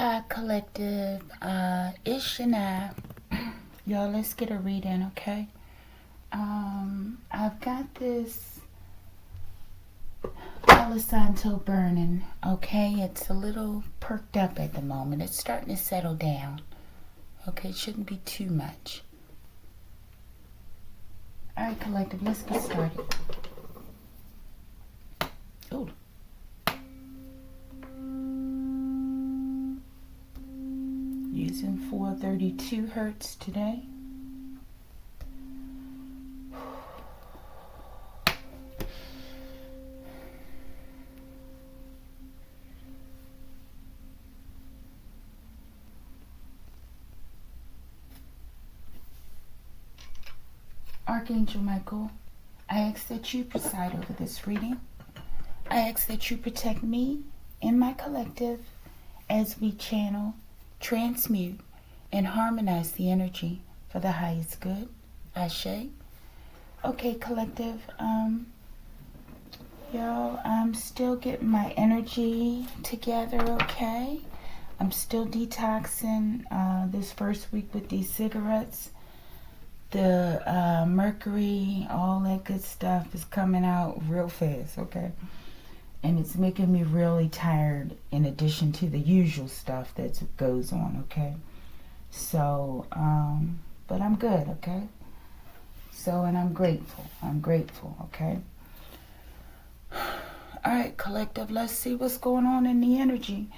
Hi, collective. It's Shana. Y'all, let's get a reading, okay? I've got this Palo Santo burning, okay? It's a little perked up at the moment. It's starting to settle down, okay? It shouldn't be too much. All right, collective, let's get started. Ooh. Using 432 hertz today. Archangel Michael, I ask that you preside over this reading. I ask that you protect me and my collective as we channel, transmute, and harmonize the energy for the highest good. Ashe. Okay, collective. Y'all, I'm still getting my energy together, okay? I'm still detoxing this first week with these cigarettes. The mercury, all that good stuff is coming out real fast, okay? And it's making me really tired in addition to the usual stuff that goes on, okay? So, but I'm good, okay? So, and I'm grateful. Okay? All right, collective, let's see what's going on in the energy.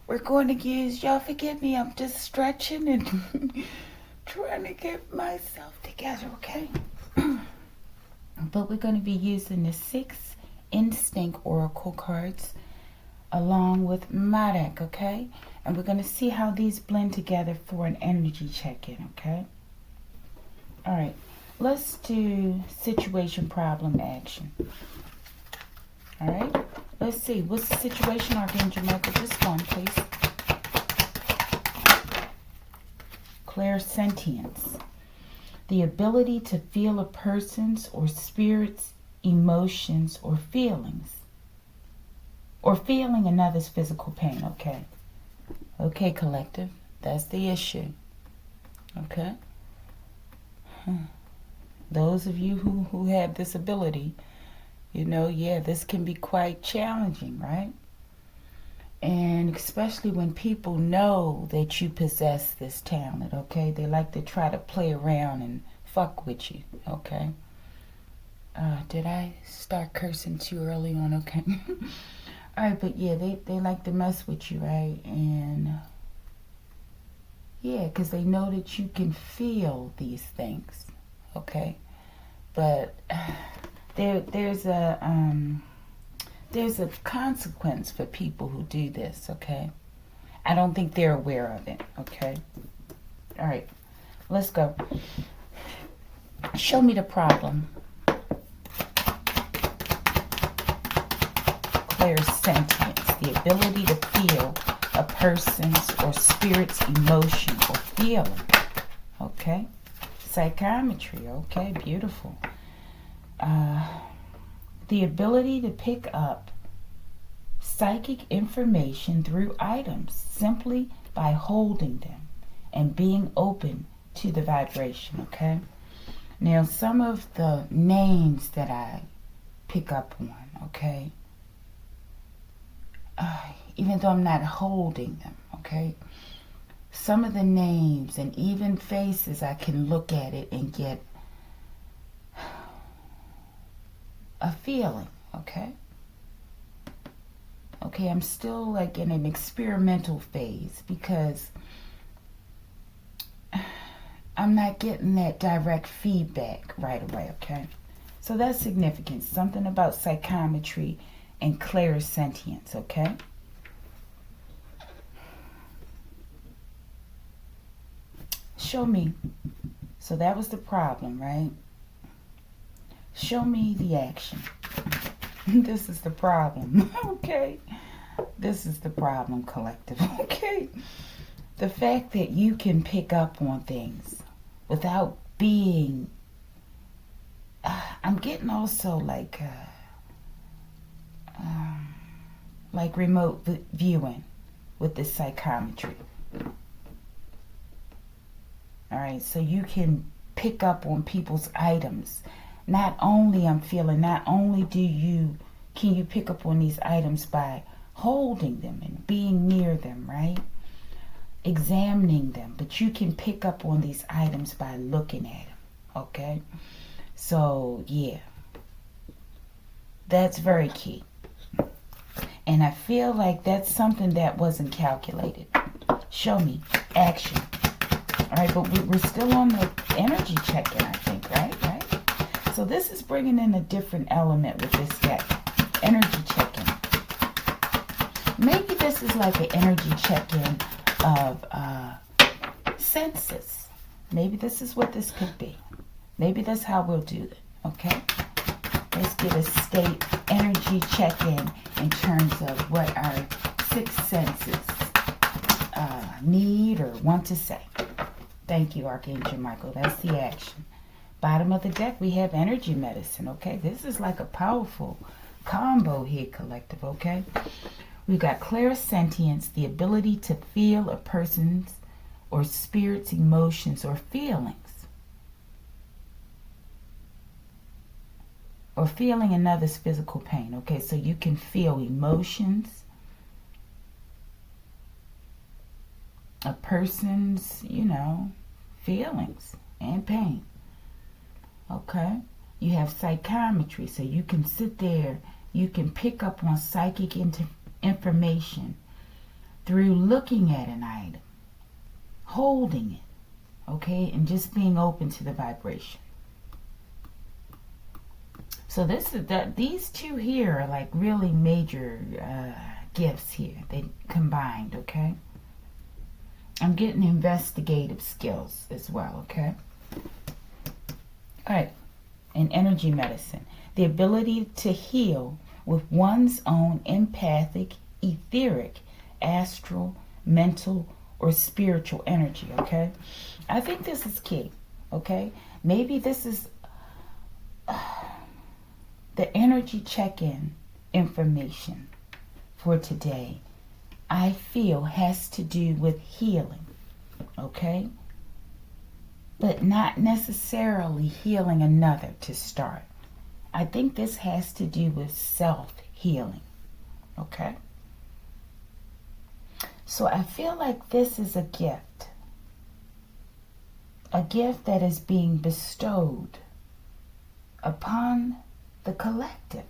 We're going to use, y'all forgive me, I'm just stretching and trying to get myself together, okay? But we're going to be using the 6 Instinct Oracle cards along with my deck, okay? And we're going to see how these blend together for an energy check-in, okay? All right, let's do situation, problem, action. All right, let's see. What's the situation, Archangel Michael? Just one, please. Clairsentience. The ability to feel a person's or spirit's emotions or feelings. Or feeling another's physical pain, okay? Okay, collective. That's the issue. Okay? Those of you who have this ability, you know, yeah, this can be quite challenging, right? And especially when people know that you possess this talent, okay? They like to try to play around and fuck with you, okay? Did I start cursing too early on? Okay. All right, but yeah, they like to mess with you, right? And yeah, because they know that you can feel these things, okay? But there's a consequence for people who do this, okay? I don't think they're aware of it, okay? All right, let's go. Show me the problem. Clairsentience, the ability to feel a person's or spirit's emotion or feeling, okay? Psychometry, okay, beautiful. The ability to pick up psychic information through items simply by holding them and being open to the vibration, okay? Now, some of the names that I pick up on, okay? Even though I'm not holding them, okay? Some of the names and even faces, I can look at it and get a feeling, okay? Okay, I'm still like in an experimental phase because I'm not getting that direct feedback right away, okay? So that's significant. Something about psychometry and clairsentience, okay? Show me. So that was the problem, right? Show me the action. This is the problem, okay? This is the problem, collective, okay? The fact that you can pick up on things without being... I'm getting also like remote viewing, with this psychometry. All right, so you can pick up on people's items. Not only can you pick up on these items by holding them and being near them, right? Examining them, but you can pick up on these items by looking at them, okay? So, yeah, that's very key. And I feel like that's something that wasn't calculated. Show me action. All right, but we're still on the energy check-in, I think, right? So this is bringing in a different element with this deck. Energy check-in. Maybe this is like an energy check-in of senses. Maybe this is what this could be. Maybe that's how we'll do it, okay? Let's get a state energy check-in in terms of what our sixth senses need or want to say. Thank you, Archangel Michael. That's the action. Bottom of the deck, we have energy medicine, okay? This is like a powerful combo here, collective, okay? We've got clairsentience, the ability to feel a person's or spirit's emotions or feelings. Or feeling another's physical pain, okay? So you can feel emotions, a person's, feelings and pain. Okay? You have psychometry, so you can sit there, you can pick up on psychic information through looking at an item, holding it, okay? And just being open to the vibration. So these two here are like really major gifts here. They combined, okay? I'm getting investigative skills as well, okay? All right, in energy medicine, the ability to heal with one's own empathic, etheric, astral, mental, or spiritual energy, okay? I think this is key, okay? Maybe this is the energy check-in information for today. I feel has to do with healing, okay? But not necessarily healing another to start. I think this has to do with self-healing, okay? So I feel like this is a gift that is being bestowed upon the collective,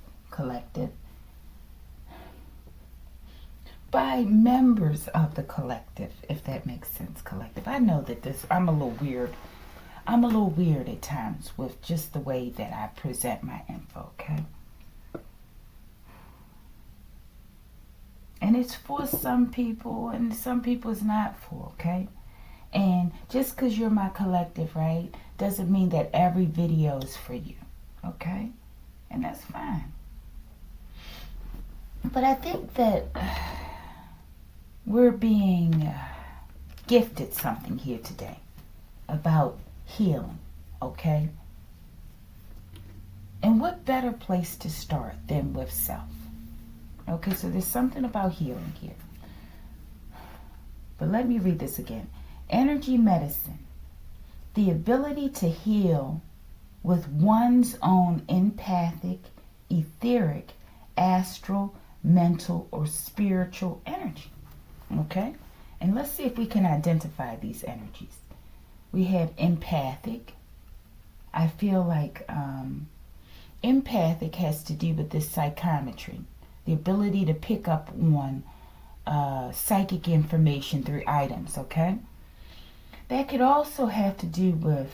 by members of the collective, if that makes sense, collective. I know that I'm a little weird at times with just the way that I present my info, okay? And it's for some people, and some people it's not for, okay? And just because you're my collective, right, doesn't mean that every video is for you, okay? And that's fine. But I think that we're being gifted something here today about healing, okay? And what better place to start than with self? Okay, so there's something about healing here. But let me read this again. Energy medicine, the ability to heal with one's own empathic, etheric, astral, mental, or spiritual energy. Okay? And let's see if we can identify these energies. We have empathic. I feel like empathic has to do with this psychometry, the ability to pick up on psychic information through items, okay? That could also have to do with,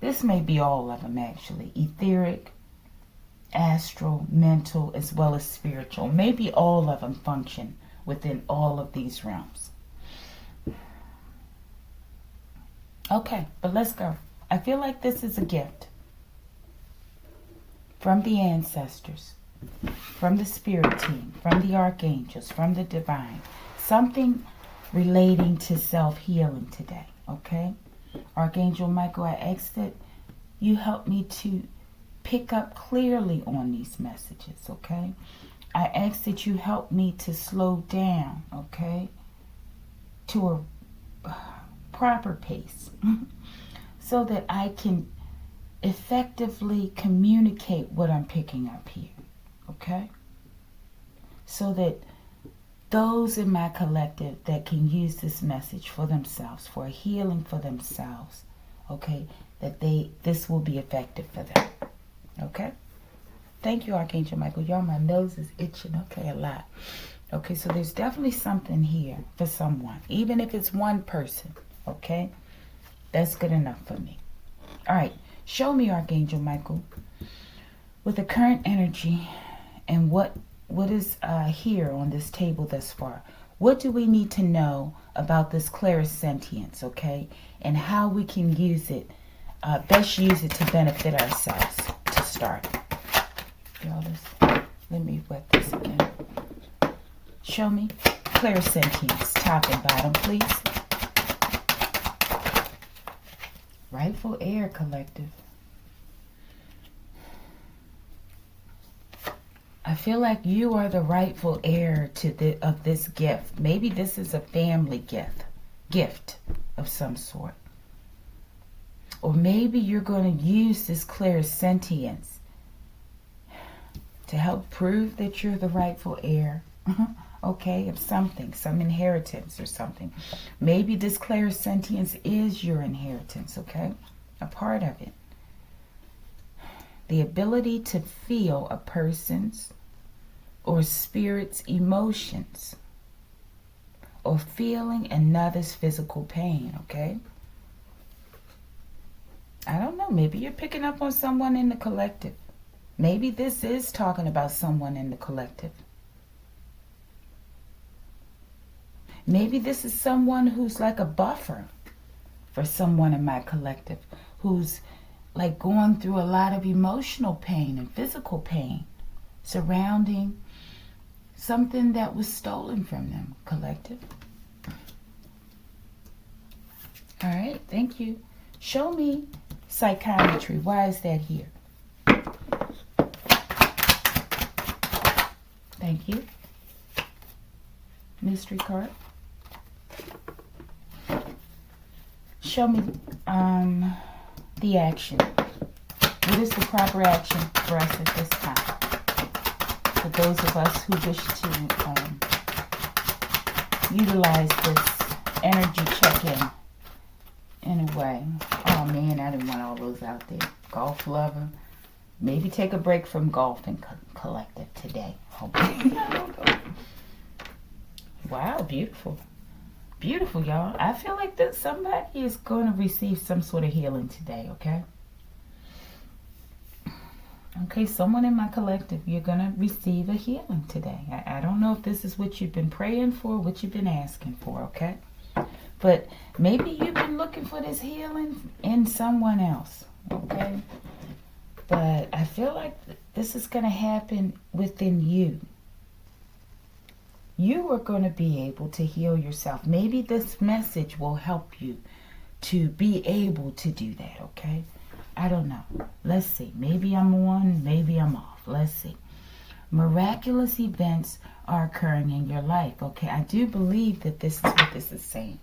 this may be all of them actually, etheric, astral, mental, as well as spiritual. Maybe all of them function within all of these realms. Okay, but let's go. I feel like this is a gift from the ancestors, from the spirit team, from the archangels, from the divine. Something relating to self-healing today, okay? Archangel Michael, I ask that you help me to pick up clearly on these messages, okay? I ask that you help me to slow down, okay, to a proper pace so that I can effectively communicate what I'm picking up here, okay? So that those in my collective that can use this message for themselves, for a healing for themselves, okay, that this will be effective for them, okay? Thank you, Archangel Michael. Y'all, my nose is itching, okay, a lot. Okay, so there's definitely something here for someone, even if it's one person, okay? That's good enough for me. All right, show me, Archangel Michael, with the current energy and what is here on this table thus far. What do we need to know about this clairsentience, okay? And how we can use it, best use it to benefit ourselves to start. Y'all, let me wet this again. Show me clairsentience, top and bottom, please. Rightful heir, collective. I feel like you are the rightful heir to of this gift. Maybe this is a family gift of some sort. Or maybe you're going to use this clairsentience to help prove that you're the rightful heir, okay, of something, some inheritance or something. Maybe this clairsentience is your inheritance, okay, a part of it. The ability to feel a person's or spirit's emotions, or feeling another's physical pain, okay? I don't know, maybe you're picking up on someone in the collective. Maybe this is talking about someone in the collective. Maybe this is someone who's like a buffer for someone in my collective, who's like going through a lot of emotional pain and physical pain surrounding something that was stolen from them, collective. All right, thank you. Show me psychometry. Why is that here? Thank you. Mystery card. Show me the action. What is the proper action for us at this time? For those of us who wish to utilize this energy check-in in a way. Oh man, I didn't want all those out there. Golf lover. Maybe take a break from golf and collective today. Wow, beautiful. Beautiful, y'all. I feel like that somebody is going to receive some sort of healing today, okay? Okay, someone in my collective, you're going to receive a healing today. I don't know if this is what you've been praying for, what you've been asking for, okay? But maybe you've been looking for this healing in someone else, okay? But I feel like this is going to happen within you. You are going to be able to heal yourself. Maybe this message will help you to be able to do that, okay? I don't know. Let's see. Maybe I'm on, maybe I'm off. Let's see. Miraculous events are occurring in your life, okay? I do believe that this is what this is saying.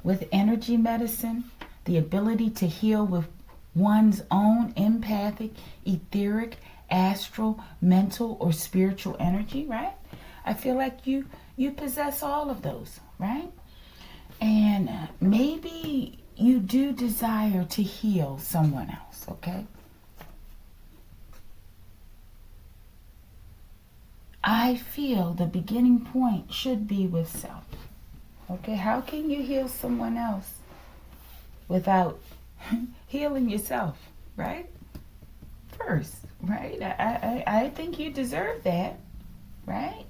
With energy medicine, the ability to heal with one's own empathic, etheric, astral, mental, or spiritual energy, right? I feel like you possess all of those, right? And maybe you do desire to heal someone else, okay? I feel the beginning point should be with self. Okay, how can you heal someone else without healing yourself, right? First, right? I think you deserve that, right?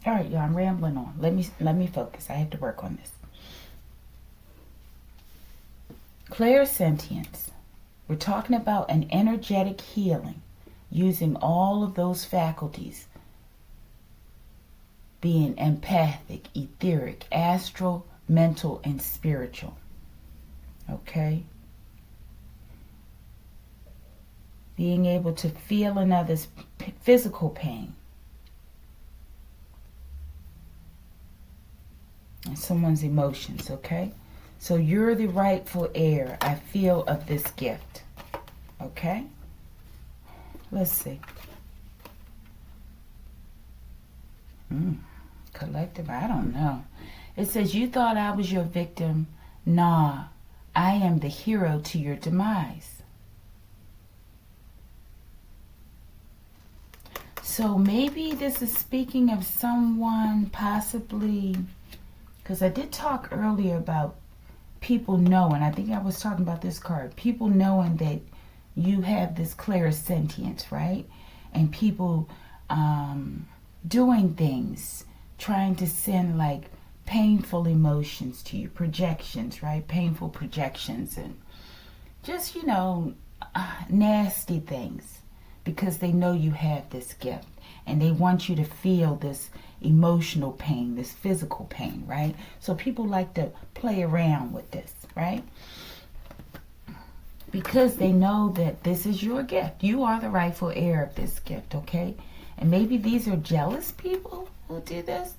All right, y'all, I'm rambling on. Let me focus. I have to work on this. Clairsentience. We're talking about an energetic healing using all of those faculties, being empathic, etheric, astral, mental, and spiritual. Okay? being able to feel another's physical pain. And someone's emotions, okay? So you're the rightful heir, I feel, of this gift. Okay? Let's see. Collective, I don't know. It says, you thought I was your victim. Nah, I am the hero to your demise. So maybe this is speaking of someone possibly, because I did talk earlier about people knowing, I think I was talking about this card, people knowing that you have this clairsentience, right? And people doing things, trying to send like painful emotions to you, projections, right? Painful projections and just, you know, nasty things, because they know you have this gift and they want you to feel this emotional pain, this physical pain, right? So people like to play around with this, right? Because they know that this is your gift. You are the rightful heir of this gift, okay? And maybe these are jealous people who do this.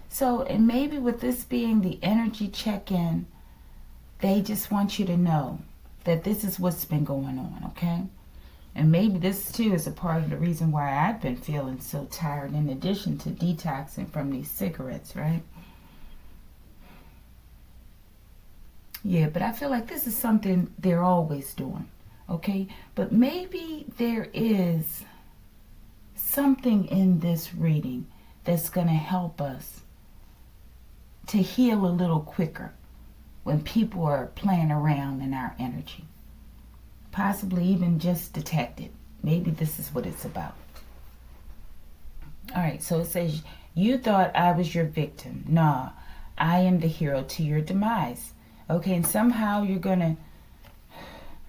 So, and maybe with this being the energy check-in, they just want you to know that this is what's been going on, okay? And maybe this too is a part of the reason why I've been feeling so tired, in addition to detoxing from these cigarettes, right? Yeah, but I feel like this is something they're always doing, okay? But maybe there is something in this reading that's going to help us to heal a little quicker when people are playing around in our energy. Possibly even just detect it. Maybe this is what it's about. All right, so it says, you thought I was your victim. Nah, I am the hero to your demise. Okay, and somehow you're going to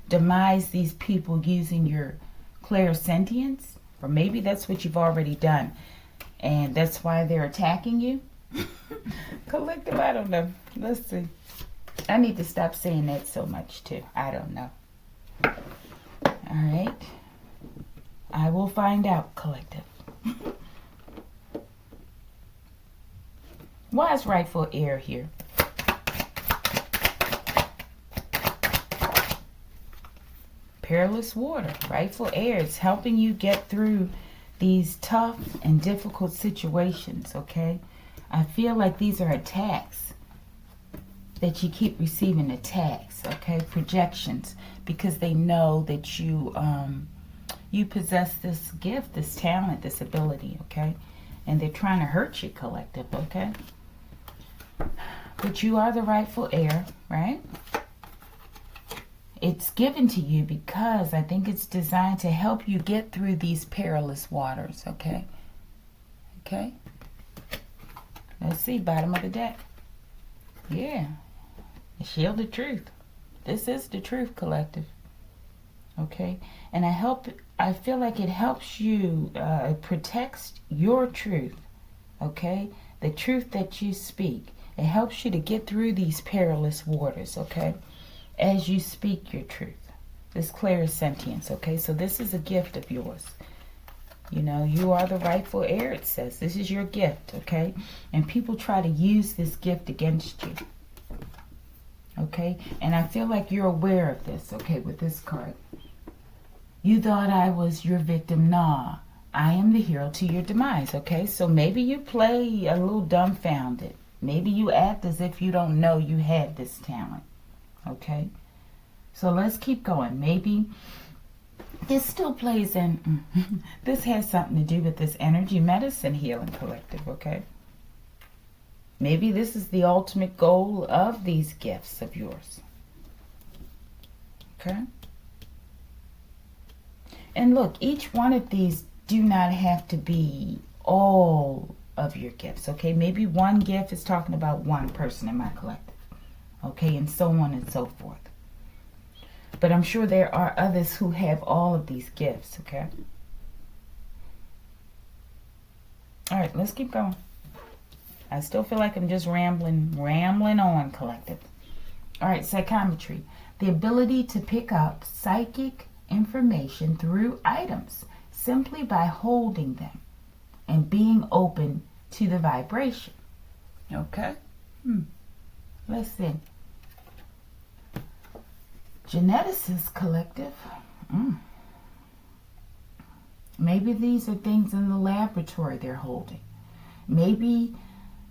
demise these people using your clairsentience. Or maybe that's what you've already done. And that's why they're attacking you. Collective, I don't know. Let's see. I need to stop saying that so much too. I don't know. All right. I will find out, collective. Why is rightful heir here? Perilous water. Rightful heir is helping you get through these tough and difficult situations, okay? I feel like these are attacks, that you keep receiving attacks, okay? Projections, because they know that you possess this gift, this talent, this ability, okay? And they're trying to hurt you, collective, okay? But you are the rightful heir, right? It's given to you because I think it's designed to help you get through these perilous waters, okay? Okay? Let's see, bottom of the deck. Yeah. The shield of truth. This is the truth, collective. Okay? And I feel like it helps you, it protects your truth. Okay? The truth that you speak. It helps you to get through these perilous waters, okay? As you speak your truth. This clairsentience, okay? So this is a gift of yours. You know, you are the rightful heir, it says. This is your gift, okay? And people try to use this gift against you. Okay? And I feel like you're aware of this, okay, with this card. You thought I was your victim. Nah, I am the hero to your demise, okay? So maybe you play a little dumbfounded. Maybe you act as if you don't know you have this talent. Okay, so let's keep going. Maybe this still plays in, this has something to do with this energy medicine healing, collective, okay? Maybe this is the ultimate goal of these gifts of yours. Okay? And look, each one of these do not have to be all of your gifts, okay? Maybe one gift is talking about one person in my collective. Okay, and so on and so forth. But I'm sure there are others who have all of these gifts, okay? All right, let's keep going. I still feel like I'm just rambling on, collective. All right, psychometry. The ability to pick up psychic information through items simply by holding them and being open to the vibration. Okay? Let's see. Geneticist collective. Maybe these are things in the laboratory they're holding. Maybe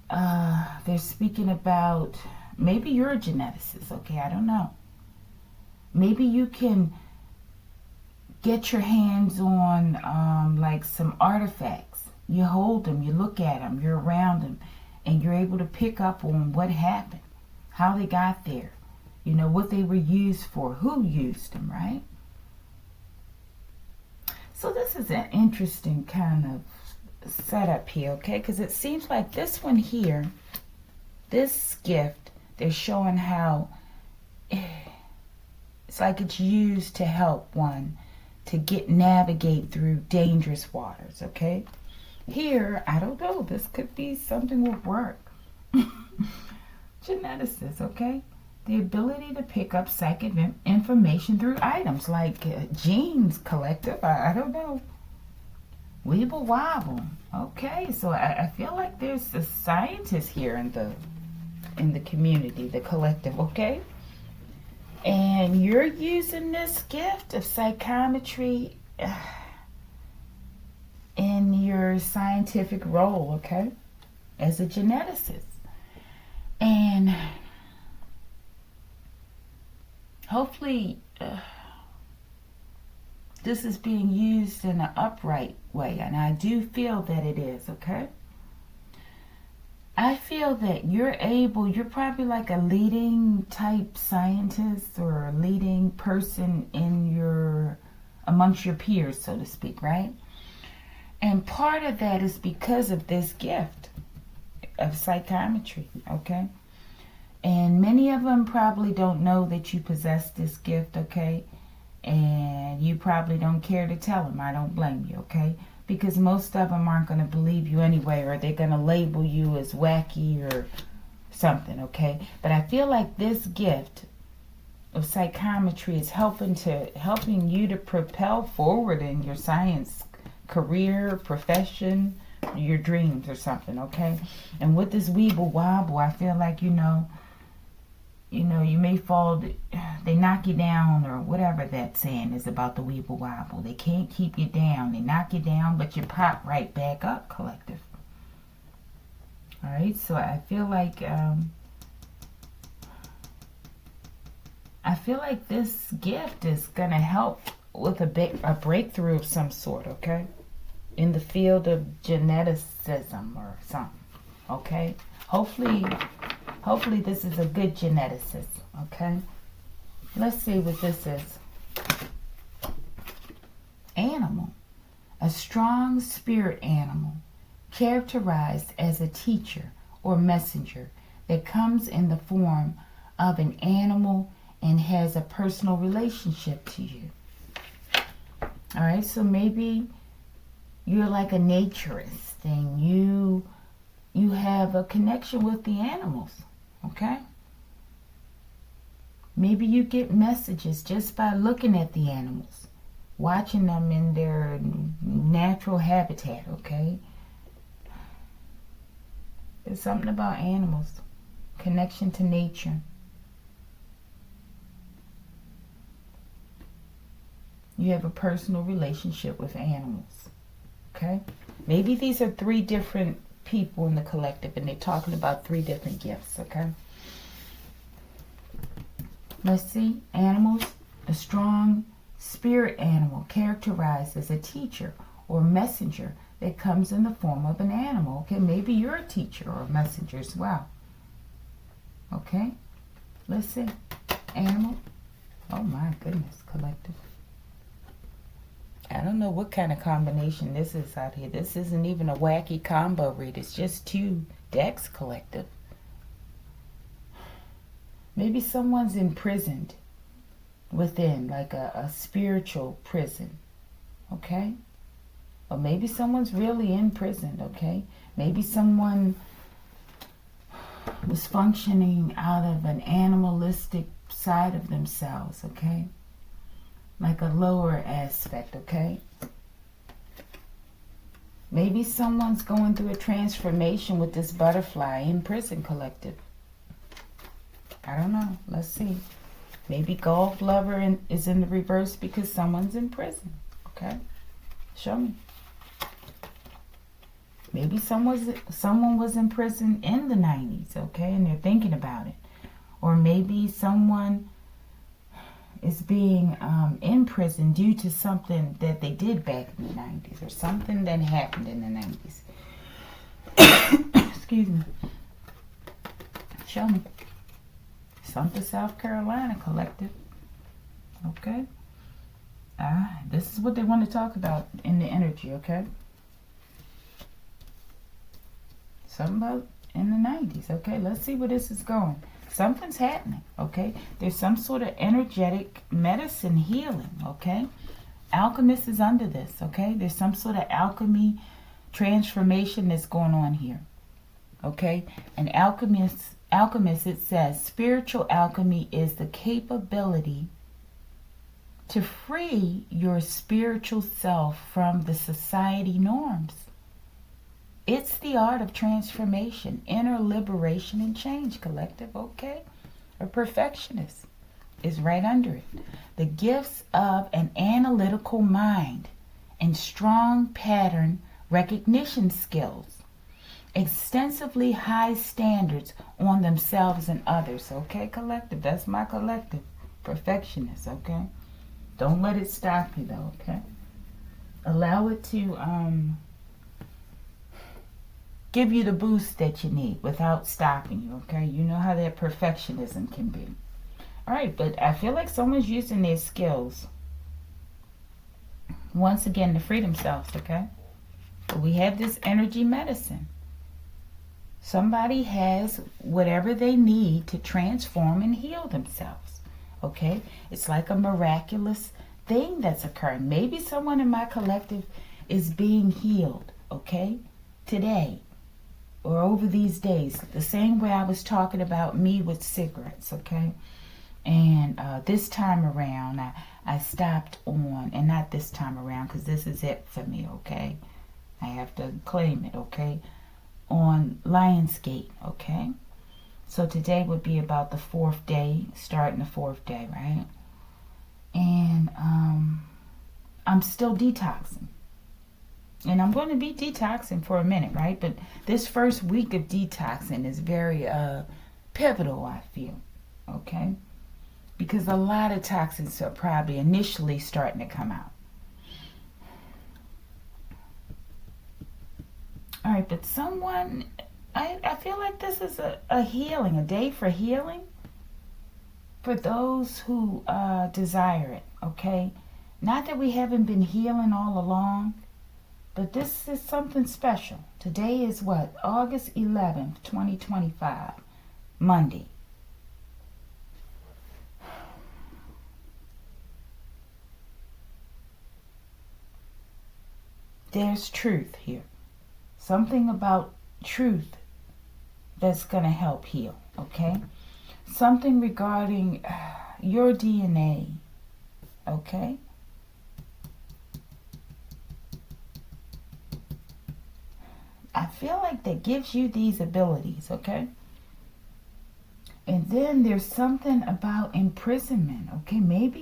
they're speaking about, maybe you're a geneticist, okay? I don't know. Maybe you can get your hands on like some artifacts. You hold them, you look at them, you're around them, and you're able to pick up on what happened, how they got there, you know, what they were used for, who used them, right? So this is an interesting kind of setup here, okay? Because it seems like this one here, this gift, they're showing how it's like it's used to help one to navigate through dangerous waters, okay? Here, I don't know, this could be something with work. Geneticists, okay? The ability to pick up psychic information through items like genes collective, I don't know. Weeble wobble. Okay, so I feel like there's a scientist here in the community, the collective, okay? And you're using this gift of psychometry in your scientific role, okay? As a geneticist. And hopefully this is being used in an upright way, and I do feel that it is, okay? I feel that you're probably like a leading type scientist or a leading person amongst your peers, so to speak, right? And part of that is because of this gift of psychometry, okay? And many of them probably don't know that you possess this gift, okay? And you probably don't care to tell them. I don't blame you, okay? Because most of them aren't going to believe you anyway, or they're going to label you as wacky or something, okay? But I feel like this gift of psychometry is helping you to propel forward in your science career, profession, your dreams or something, okay? And with this weeble wobble, I feel like, you know, you may fall, they knock you down, or whatever that saying is about the weeble wobble. They can't keep you down. They knock you down, but you pop right back up, collective. All right, so I feel like this gift is going to help with a breakthrough of some sort, okay? In the field of geneticism or something, okay? Hopefully this is a good geneticist, okay? Let's see what this is. Animal. A strong spirit animal, characterized as a teacher or messenger that comes in the form of an animal and has a personal relationship to you. All right, so maybe you're like a naturist and you have a connection with the animals, okay? Maybe you get messages just by looking at the animals, watching them in their natural habitat, okay? There's something about animals, connection to nature. You have a personal relationship with animals, okay? Maybe these are 3 different people in the collective and they're talking about 3 different gifts, okay? Let's see. Animals. A strong spirit animal characterized as a teacher or messenger that comes in the form of an animal. Okay, maybe you're a teacher or a messenger as well. Okay, let's see. Animal. Oh my goodness, collective. I don't know what kind of combination this is out here. This isn't even a wacky combo read. It's just 2 decks, collective. Maybe someone's imprisoned within, like a spiritual prison, okay? Or maybe someone's really imprisoned, okay? Maybe someone was functioning out of an animalistic side of themselves, okay? like a lower aspect, okay? Maybe someone's going through a transformation with this butterfly in prison, collective. I don't know. Let's see. Maybe golf lover is in the reverse because someone's in prison. Okay? Show me. Maybe someone was in prison in the 90s, okay? And they're thinking about it. Or maybe someone is being in prison due to something that they did back in the 90s or something that happened in the 90s. Excuse me. Show me. Sumter, South Carolina, collective. Okay. This is what they want to talk about in the energy, okay? Something about in the 90s, okay? Let's see where this is going. Something's happening, okay? There's some sort of energetic medicine healing, okay? Alchemist is under this, okay? There's some sort of alchemy transformation that's going on here, okay? And alchemist, it says, spiritual alchemy is the capability to free your spiritual self from the society norms. It's the art of transformation, inner liberation and change, collective, okay? A perfectionist is right under it. The gifts of an analytical mind and strong pattern recognition skills. Extensively high standards on themselves and others, okay, collective? That's my collective. Perfectionist, okay? Don't let it stop you, though, okay? Allow it to give you the boost that you need without stopping you, okay? You know how that perfectionism can be. All right, but I feel like someone's using their skills, once again, to free themselves, okay? But we have this energy medicine. Somebody has whatever they need to transform and heal themselves, okay? It's like a miraculous thing that's occurring. Maybe someone in my collective is being healed, okay, today or over these days. The same way I was talking about me with cigarettes, okay? And this time around, I stopped on, and not this time around because this is it for me, okay? I have to claim it, okay? On Lionsgate, okay? So today would be about the 4th day, starting the 4th day, right? And I'm still detoxing. And I'm going to be detoxing for a minute, right? But this first week of detoxing is very pivotal, I feel, okay? Because a lot of toxins are probably initially starting to come out. All right, but someone, I feel like this is a healing, a day for healing for those who desire it, okay? Not that we haven't been healing all along, but this is something special. Today is what? August 11th, 2025, Monday. There's truth here. Something about truth that's going to help heal, okay? Something regarding your DNA, okay? I feel like that gives you these abilities, okay? And then there's something about imprisonment, okay? Maybe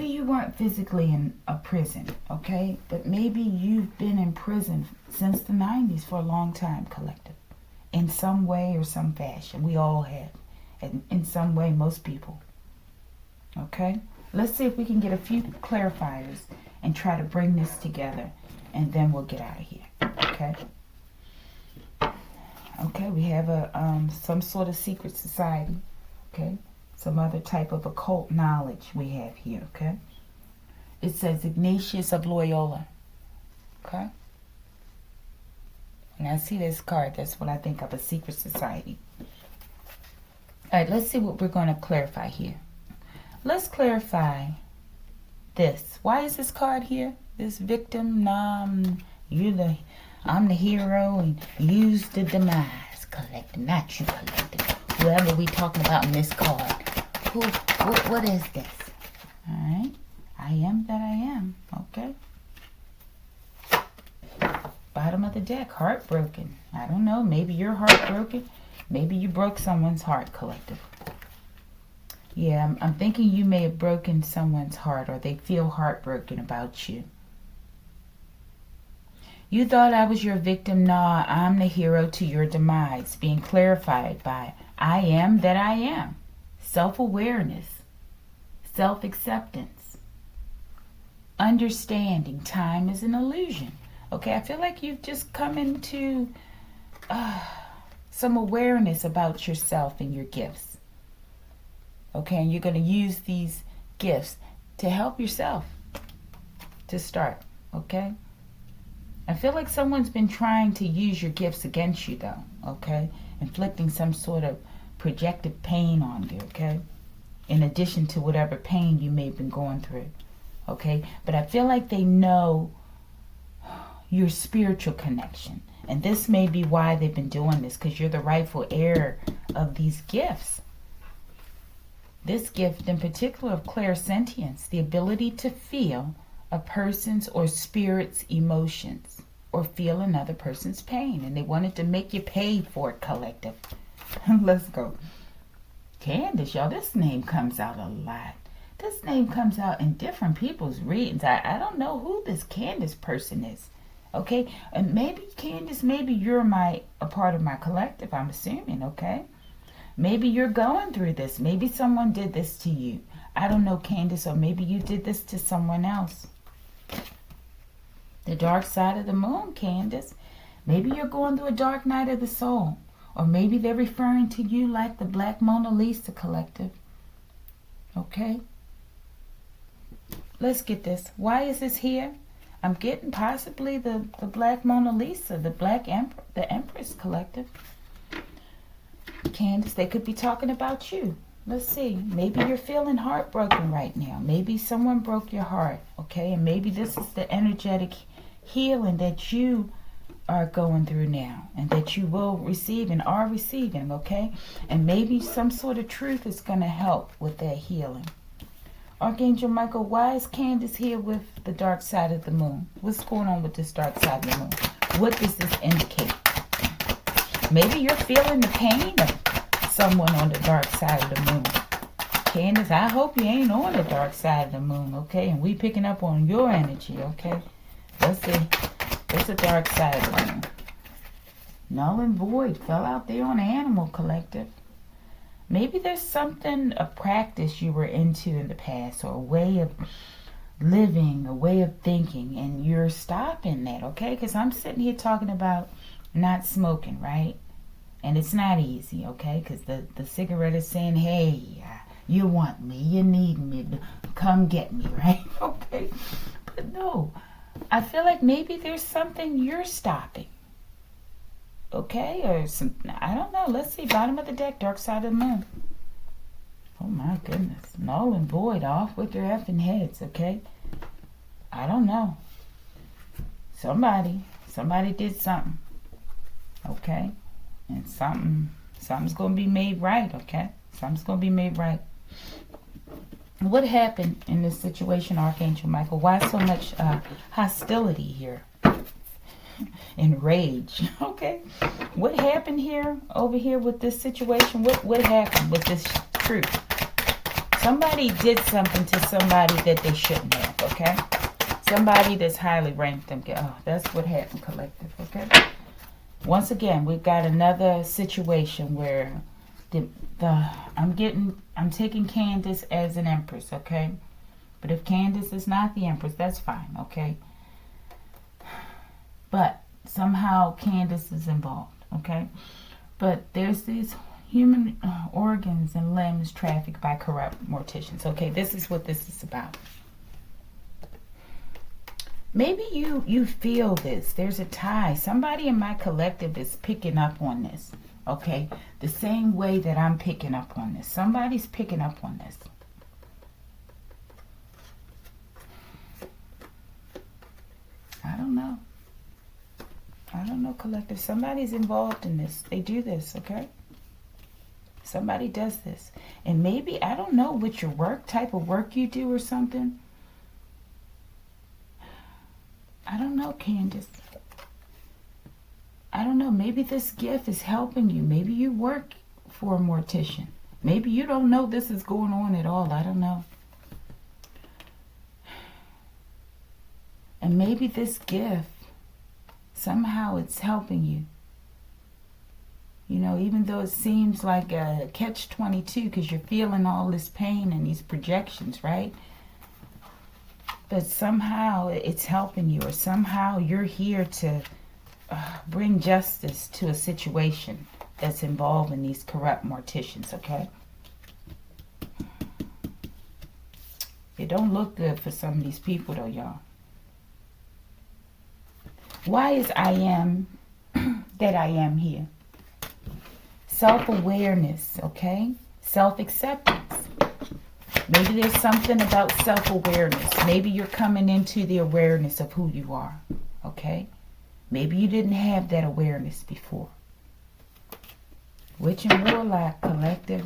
you weren't physically in a prison, okay? But maybe you've been in prison since the 90s for a long time, collective. In some way or some fashion. We all have. And in some way, most people. Okay? Let's see if we can get a few clarifiers and try to bring this together. And then we'll get out of here. Okay? Okay, we have some sort of secret society. Okay? Some other type of occult knowledge we have here, okay? It says Ignatius of Loyola, okay? When I see this card, that's what I think of, a secret society. All right, let's see what we're going to clarify here. Let's clarify this. Why is this card here? This victim, I'm the hero, and you's the demise, collective, not you, collective. Whoever we talking about in this card. What is this? I am that I am. Okay. Bottom of the deck, heartbroken. I don't know. Maybe you're heartbroken. Maybe you broke someone's heart, collective. Yeah, I'm thinking you may have broken someone's heart, or they feel heartbroken about you. You thought I was your victim. Nah, I'm the hero to your demise, being clarified by I am that I am. Self-awareness, self-acceptance, understanding time is an illusion. Okay, I feel like you've just come into some awareness about yourself and your gifts. Okay, and you're going to use these gifts to help yourself to start. Okay, I feel like someone's been trying to use your gifts against you, though. Okay, inflicting some sort of projected pain on you. Okay, in addition to whatever pain you may have been going through. Okay, but I feel like they know your spiritual connection, and this may be why they've been doing this, because you're the rightful heir of these gifts. This gift in particular of clairsentience, the ability to feel a person's or spirit's emotions, or feel another person's pain, and they wanted to make you pay for it, collective. Let's go. Candace, y'all, this name comes out a lot. This name comes out in different people's readings. I don't know who this Candace person is. Okay, and maybe Candace, maybe you're a part of my collective, I'm assuming. Okay, maybe you're going through this. Maybe someone did this to you. I don't know, Candace, or maybe you did this to someone else. The dark side of the moon, Candace. Maybe you're going through a dark night of the soul, or maybe they're referring to you like the Black Mona Lisa, collective. Okay, let's get this. Why is this here? I'm getting possibly the Black Mona Lisa, the the Empress, collective. Candace, they could be talking about you. Let's see. Maybe you're feeling heartbroken right now. Maybe someone broke your heart, okay? And maybe this is the energetic healing that you are going through now, and that you will receive and are receiving, okay? And maybe some sort of truth is going to help with that healing. Archangel Michael, why is Candace here with the dark side of the moon? What's going on with this dark side of the moon? What does this indicate? Maybe you're feeling the pain of someone on the dark side of the moon. Candace, I hope you ain't on the dark side of the moon, okay? And we picking up on your energy, okay? Let's see. What's the dark side of the moon? Null and void fell out there on the Animal Collective. Maybe there's something, a practice you were into in the past, or a way of living, a way of thinking, and you're stopping that, okay? Because I'm sitting here talking about not smoking, right? And it's not easy, okay? Because the cigarette is saying, hey, you want me, you need me, come get me, right? Okay? But no, I feel like maybe there's something you're stopping. Okay, or some, I don't know. Let's see. Bottom of the deck, dark side of the moon. Oh my goodness. Null and void, off with their effing heads, okay? I don't know. Somebody did something. Okay? And something's going to be made right, okay? Something's going to be made right. What happened in this situation, Archangel Michael? Why so much hostility here? And rage. Okay, what happened here, over here with this situation? What happened with this truth? Somebody did something to somebody that they shouldn't have, okay? Somebody that's highly ranked them. Oh, that's what happened, collective, okay? Once again, we've got another situation where I'm taking Candace as an Empress, okay? But if Candace is not the Empress, that's fine, okay? But somehow Candace is involved, okay? But there's these human organs and limbs trafficked by corrupt morticians. Okay, this is what this is about. Maybe you feel this. There's a tie. Somebody in my collective is picking up on this, okay? The same way that I'm picking up on this. Somebody's picking up on this. I don't know. I don't know, collective. Somebody's involved in this. They do this, okay? Somebody does this. And maybe, I don't know what your work, type of work you do or something. I don't know, Candace. I don't know. Maybe this gift is helping you. Maybe you work for a mortician. Maybe you don't know this is going on at all. I don't know. And maybe this gift, somehow it's helping you. You know, even though it seems like a catch-22 because you're feeling all this pain and these projections, right? But somehow it's helping you, or somehow you're here to bring justice to a situation that's involving these corrupt morticians, okay? It don't look good for some of these people, though, y'all. Why is I am that I am here? Self-awareness, okay? Self-acceptance. Maybe there's something about self-awareness. Maybe you're coming into the awareness of who you are, okay? Maybe you didn't have that awareness before. Witch and Warlock Collective.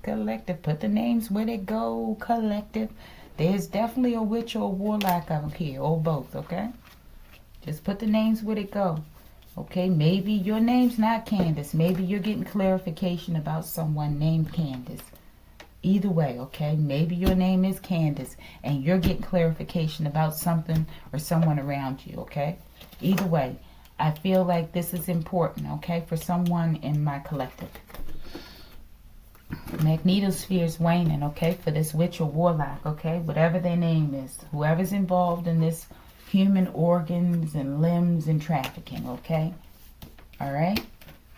Collective. Put the names where they go, Collective. There's definitely a witch or a warlock out here, or both, okay? Just put the names where they go. Okay, maybe your name's not Candace. Maybe you're getting clarification about someone named Candace. Either way, okay? Maybe your name is Candace and you're getting clarification about something or someone around you, okay? Either way, I feel like this is important, okay, for someone in my collective. Magnetosphere is waning, okay, for this witch or warlock, okay? Whatever their name is. Whoever's involved in this human organs and limbs and trafficking, okay? All right?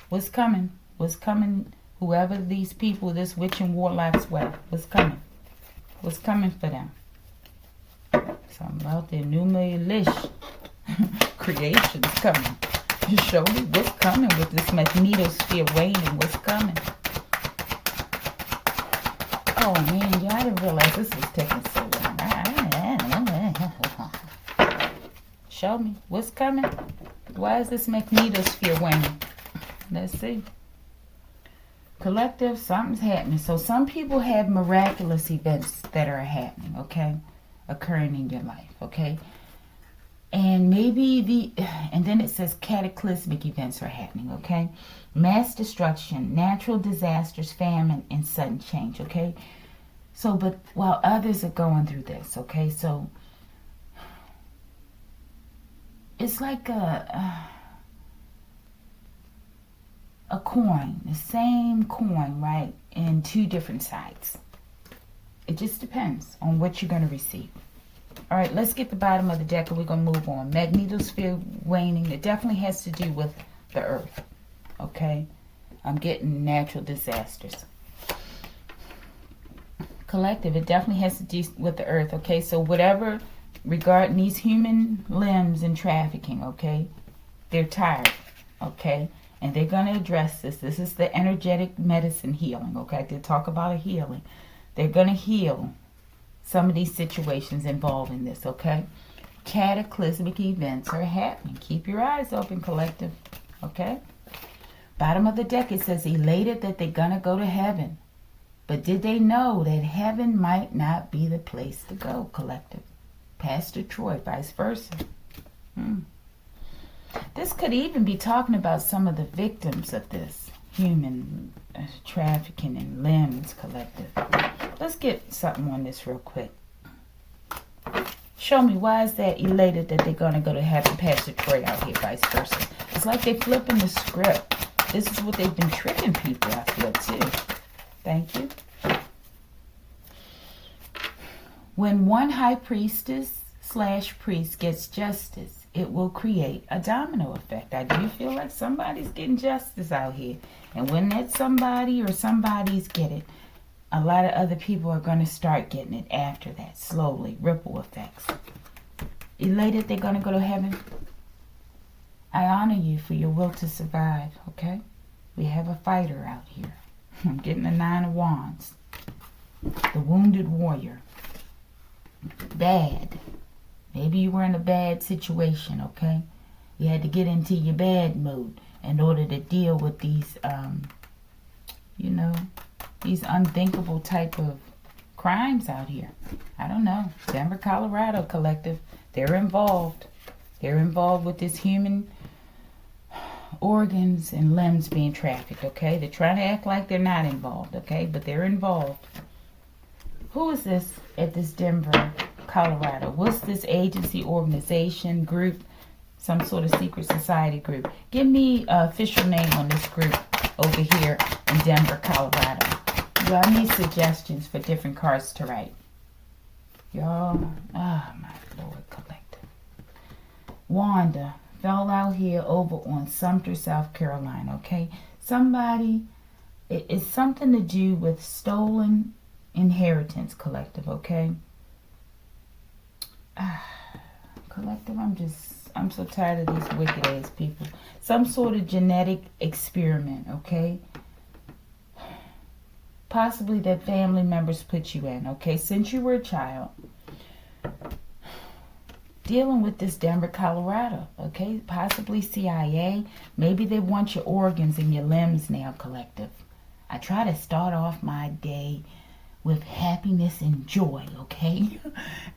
What's coming? What's coming? Whoever these people, this witch and warlock's way, what's coming? What's coming for them? Something about their numelish creations coming. Show me what's coming with this magnetosphere waning. What's coming? Oh man, y'all, I didn't realize this was taking so long. Show me what's coming. Why is this magnetosphere waning? Let's see. Collective, something's happening. So some people have miraculous events that are happening, okay? Occurring in your life, okay? And maybe and then it says cataclysmic events are happening, okay? Mass destruction, natural disasters, famine, and sudden change, okay? So, but while others are going through this, okay? So, it's like a coin, the same coin, right, in two different sides. It just depends on what you're going to receive. All right, let's get the bottom of the deck and we're going to move on. Magnetosphere waning, it definitely has to do with the earth, okay? I'm getting natural disasters. Collective, it definitely has to do with the earth, okay? So whatever regarding these human limbs and trafficking, okay? They're tired, okay? And they're going to address this. This is the energetic medicine healing, okay? They talk about a healing. They're going to heal some of these situations involving this, okay? Cataclysmic events are happening. Keep your eyes open, collective, okay? Bottom of the deck, it says, elated that they're going to go to heaven. But did they know that heaven might not be the place to go, collective? Pastor Troy, vice versa. This could even be talking about some of the victims of this human trafficking and limbs, collective. Let's get something on this real quick. Show me, why is that elated that they're going to go to heaven? Pastor Troy out here, vice versa. It's like they're flipping the script. This is what they've been tricking people, I feel, too. Thank you. When one high priestess / priest gets justice, it will create a domino effect. I do feel like somebody's getting justice out here. And when that somebody or somebody's get it, a lot of other people are going to start getting it after that, slowly, ripple effects. Elated they're going to go to heaven? I honor you for your will to survive, okay? We have a fighter out here. I'm getting the 9 of Wands. The wounded warrior. Bad. Maybe you were in a bad situation, okay? You had to get into your bad mood in order to deal with these, these unthinkable type of crimes out here. I don't know. Denver, Colorado collective. They're involved. They're involved with this human organs and limbs being trafficked, okay? They're trying to act like they're not involved, okay? But they're involved. Who is this at this Denver, Colorado? What's this agency, organization, group, some sort of secret society group? Give me an official name on this group over here in Denver, Colorado. Y'all, I need suggestions for different cards to write. Y'all, oh my Lord, collective. Wanda fell out here over on Sumter, South Carolina, okay? Somebody, it's something to do with stolen inheritance, collective, okay? Collective, I'm so tired of these wicked ass people. Some sort of genetic experiment, okay? Possibly that family members put you in, okay? Since you were a child, dealing with this Denver, Colorado, okay? Possibly CIA. Maybe they want your organs and your limbs now, collective. I try to start off my day with happiness and joy, okay?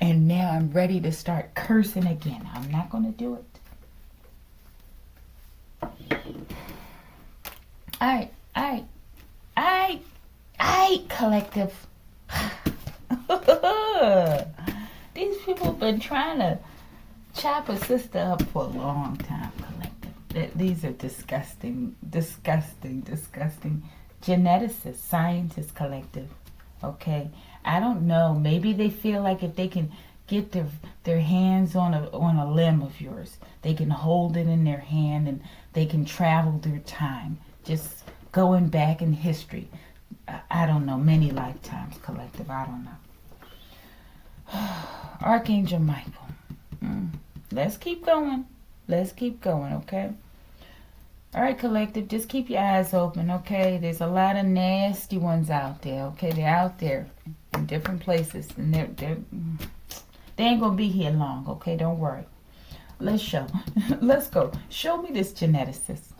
And now I'm ready to start cursing again. I'm not going to do it. All right, collective. These people have been trying to chop a sister up for a long time, collective. These are disgusting geneticists, scientists, collective. Okay, I don't know. Maybe they feel like if they can get their hands on a limb of yours, they can hold it in their hand and they can travel through time, just going back in history. I don't know, many lifetimes, collective. I don't know. Archangel Michael. Let's keep going. Let's keep going, okay? All right, collective, just keep your eyes open, okay? There's a lot of nasty ones out there, okay? They're out there in different places, and they ain't gonna be here long, okay? Don't worry. Let's go. Show me this geneticist.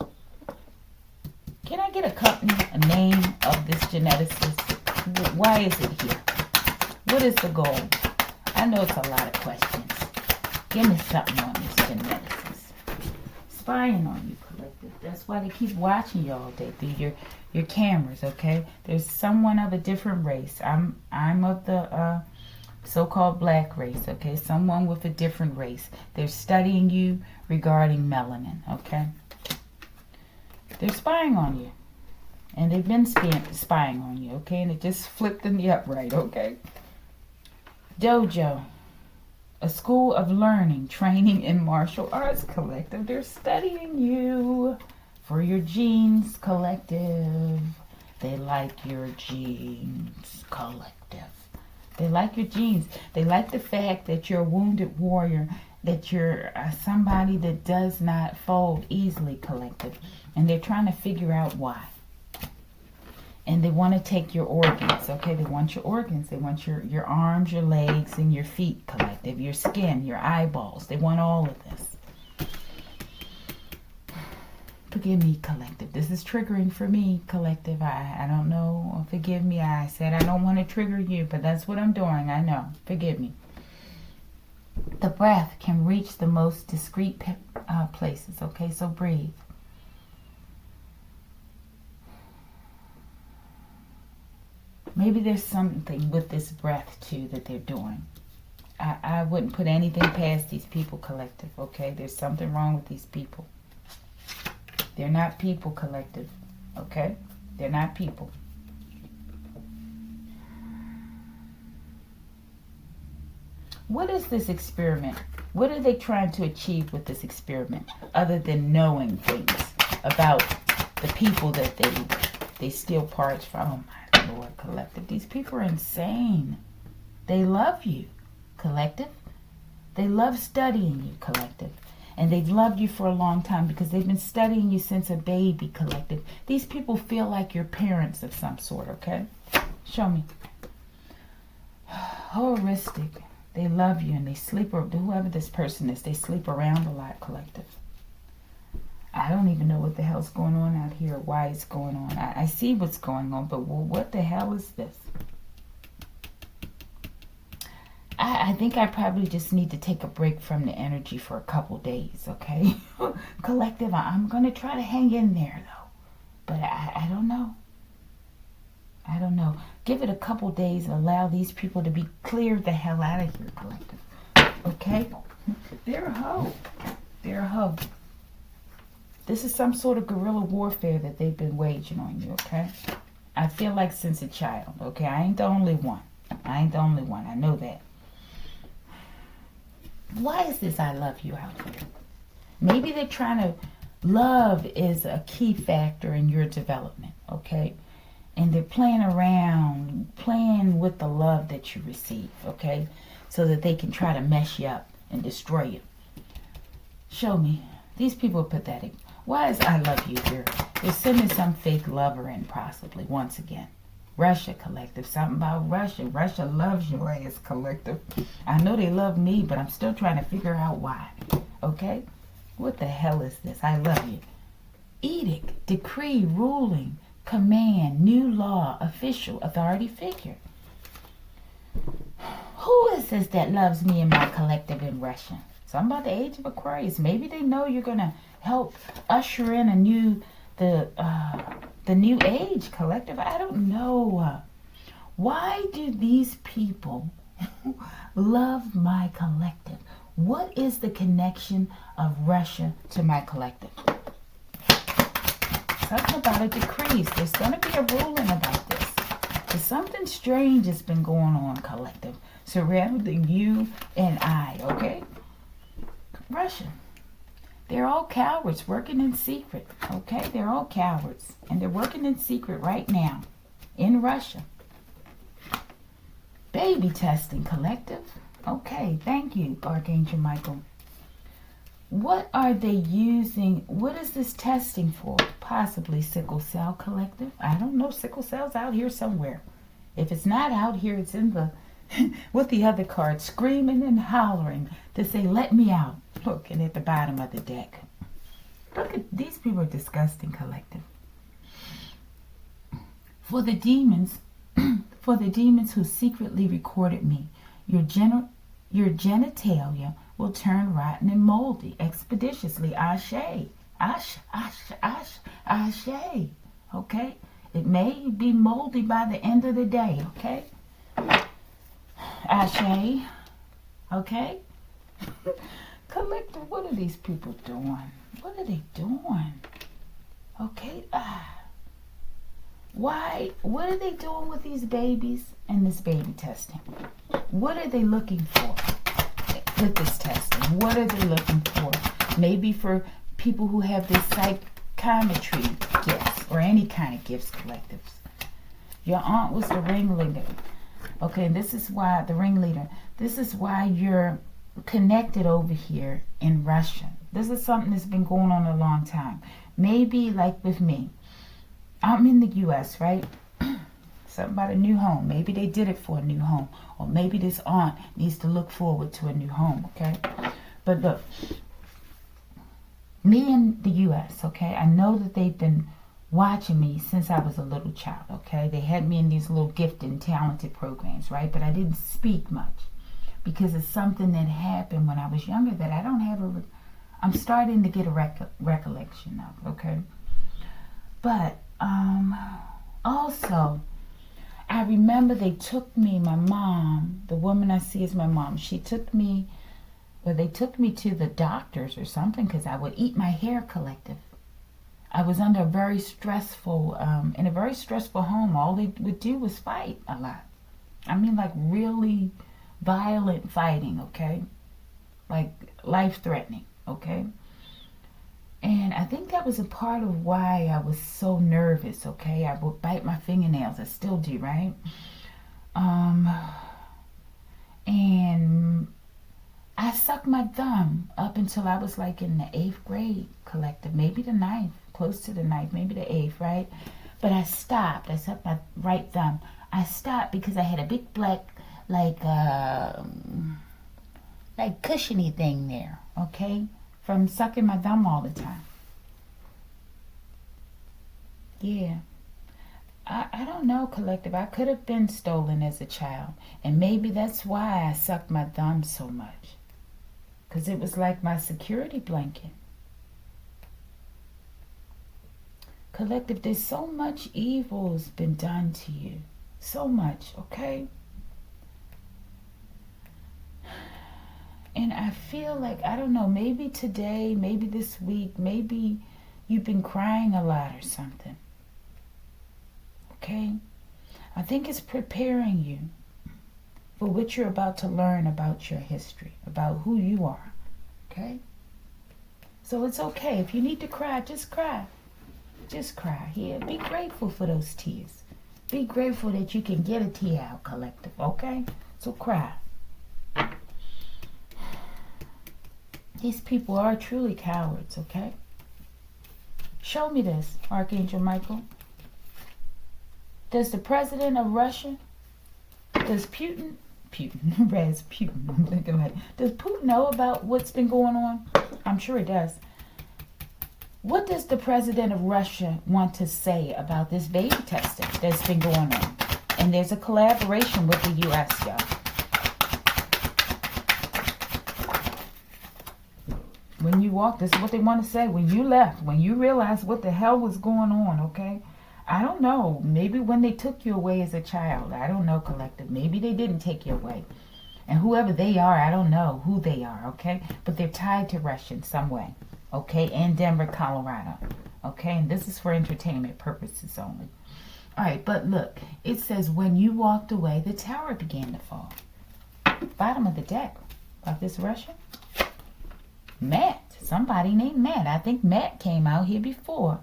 Can I get a company, a name of this geneticist? Why is it here? What is the goal? I know it's a lot of questions. Give me something on this geneticist. Spying on you, collective. That's why they keep watching you all day through your cameras, okay? There's someone of a different race. I'm of the so-called black race, okay? Someone with a different race. They're studying you regarding melanin, okay? They're spying on you. And they've been spying on you, okay? And it just flipped in the upright, okay? Dojo. A school of learning, training in martial arts, collective. They're studying you for your genes, collective. They like your genes, collective. They like your genes. They like the fact that you're a wounded warrior, that you're somebody that does not fold easily, collective. And they're trying to figure out why. And they want to take your organs, okay? They want your organs. They want your arms, your legs, and your feet, collective. Your skin, your eyeballs. They want all of this. Forgive me, collective. This is triggering for me, collective. I don't know. Forgive me. I said I don't want to trigger you, but that's what I'm doing. I know. Forgive me. The breath can reach the most discreet places, okay? So breathe. Maybe there's something with this breath, too, that they're doing. I wouldn't put anything past these people, collective, okay? There's something wrong with these people. They're not people, collective, okay? They're not people. What is this experiment? What are they trying to achieve with this experiment, other than knowing things about the people that they steal parts from? Oh, my Lord, collective. These people are insane. They love you, collective. They love studying you, collective. And they've loved you for a long time because they've been studying you since a baby, collective. These people feel like your parents of some sort, okay? Show me. Heuristic. They love you and they sleep, or whoever this person is, they sleep around a lot, collective. I don't even know what the hell's going on out here, or why it's going on. I see what's going on, but what the hell is this? I think I probably just need to take a break from the energy for a couple days, okay? Collective, I'm going to try to hang in there, though. But I don't know. I don't know. Give it a couple days and allow these people to be cleared the hell out of here, collective. Okay? They're a hoe. They're a hoe. This is some sort of guerrilla warfare that they've been waging on you, okay? I feel like since a child, okay? I ain't the only one. I ain't the only one. I know that. Why is this I love you out here? Maybe they're trying to... Love is a key factor in your development, okay? And they're playing around, playing with the love that you receive, okay? So that they can try to mess you up and destroy you. Show me. These people are pathetic. Why is I love you here? They're sending some fake lover in, possibly, once again. Russia, collective. Something about Russia. Russia loves your ass, collective. I know they love me, but I'm still trying to figure out why. Okay? What the hell is this? I love you. Edict, decree, ruling, command, new law, official, authority figure. Who is this that loves me and my collective in Russia? Something about the age of Aquarius. Maybe they know you're going to help usher in the new age, collective. I don't know. Why do these people love my collective? What is the connection of Russia to my collective? Something about a decree. There's going to be a ruling about this. There's something strange that's been going on, collective, surrounding you and I, okay? Russia. They're all cowards working in secret, okay? They're all cowards. And they're working in secret right now in Russia. Baby testing, collective. Okay, thank you, Archangel Michael. What are they using? What is this testing for? Possibly sickle cell, collective. I don't know. Sickle cell's out here somewhere. If it's not out here, it's in the... with the other card, screaming and hollering to say, let me out. Look, and at the bottom of the deck. Look at these people are disgusting, collective. For the demons, who secretly recorded me, your genitalia will turn rotten and moldy expeditiously. Ashe. Ashe. Okay? It may be moldy by the end of the day, okay? Ashe. Okay? Collective, what are these people doing? What are they doing? Okay? Why? What are they doing with these babies and this baby testing? What are they looking for with this testing? What are they looking for? Maybe for people who have this psychometry gifts or any kind of gifts, collectives. Your aunt was the ringleader. Okay, and this is why, the ringleader, this is why you're connected over here in Russia. This is something that's been going on a long time. Maybe like with me. I'm in the U.S., right? Something about a new home. Maybe they did it for a new home. Or maybe this aunt needs to look forward to a new home, okay? But look, me in the U.S., okay? I know that they've been watching me since I was a little child, okay? They had me in these little gifted and talented programs, right? But I didn't speak much because it's something that happened when I was younger that I don't have I'm starting to get a recollection of, okay? But also, I remember they took me, my mom, the woman I see as my mom, she took me, or they took me to the doctors or something because I would eat my hair, collective. I was under a very stressful, in a very stressful home. All they would do was fight a lot. I mean, like really violent fighting, okay? Like life-threatening, okay? And I think that was a part of why I was so nervous, okay? I would bite my fingernails. I still do, right? And I sucked my thumb up until I was like in the 8th grade, collective. Maybe the 9th, close to the 9th, maybe the 8th, right? But I stopped. I sucked my right thumb. I stopped because I had a big black, like cushiony thing there, okay? From sucking my thumb all the time. Yeah. I don't know, collective. I could have been stolen as a child. And maybe that's why I sucked my thumb so much. Because it was like my security blanket. Collective, there's so much evil has been done to you. So much, okay? And I feel like, I don't know, maybe today, maybe this week, maybe you've been crying a lot or something. Okay? I think it's preparing you for what you're about to learn about your history, about who you are. Okay? So it's okay. If you need to cry, just cry. Just cry. Here, be grateful for those tears. Be grateful that you can get a tear out, collective. Okay? So cry. These people are truly cowards, okay? Show me this, Archangel Michael. Does the president of Russia, does Putin, I'm thinking like, does Putin know about what's been going on? I'm sure he does. What does the president of Russia want to say about this baby testing that's been going on? And there's a collaboration with the U.S., y'all. When you walk, this is what they want to say. When you left, when you realized what the hell was going on, okay? I don't know. Maybe when they took you away as a child. I don't know, collective. Maybe they didn't take you away. And whoever they are, I don't know who they are, okay? But they're tied to Russia in some way, okay? And Denver, Colorado, okay? And this is for entertainment purposes only. All right, but look. It says, when you walked away, the tower began to fall. Bottom of the deck. About this Russian? Matt, somebody named Matt. I think Matt came out here before.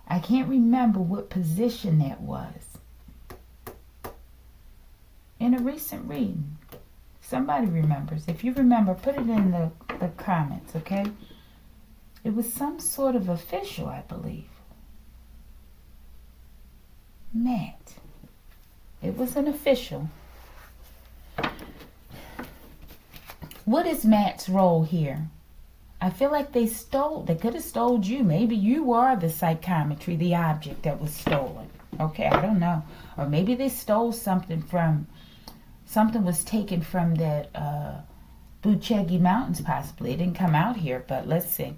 I can't remember what position that was. In a recent reading. Somebody remembers. If you remember, put it in the comments, okay? It was some sort of official, I believe. Matt. It was an official. What is Matt's role here? I feel like they could have stole you. Maybe you are the psychometry, the object that was stolen. Okay, I don't know. Or maybe they stole something was taken from that Buchegi Mountains possibly. It didn't come out here, but let's see.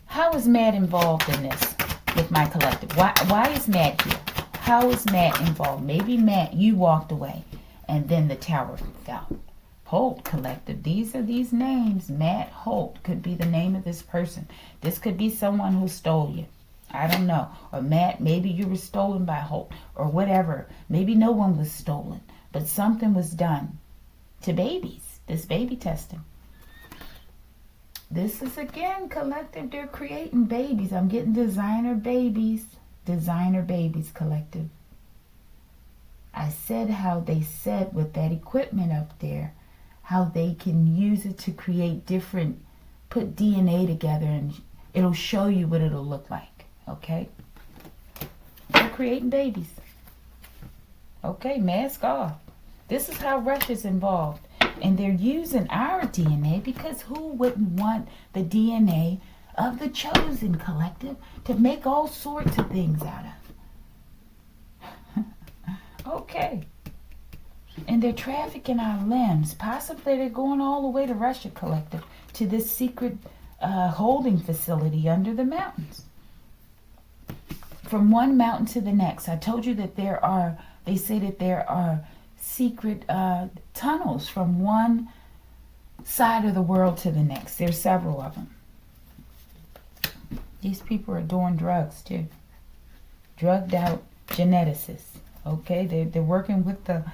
How is Matt involved in this with my collective? Why is Matt here? How is Matt involved? Maybe Matt, you walked away and then the tower fell. Holt collective. These are these names. Matt Holt could be the name of this person. This could be someone who stole you. I don't know. Or Matt, maybe you were stolen by Holt or whatever. Maybe no one was stolen, but something was done to babies. This baby testing. This is again collective. They're creating babies. I'm getting designer babies. Designer babies collective. I said how they said with that equipment up there, how they can use it to create different, put DNA together and it'll show you what it'll look like, okay? They're creating babies. Okay, mask off. This is how Russia's involved. And they're using our DNA because who wouldn't want the DNA of the chosen collective to make all sorts of things out of? Okay. And they're trafficking our limbs. Possibly they're going all the way to Russia, collective, to this secret holding facility under the mountains. From one mountain to the next. I told you that they say that there are secret tunnels from one side of the world to the next. There's several of them. These people are doing drugs too. Drugged out geneticists. Okay, they're working with the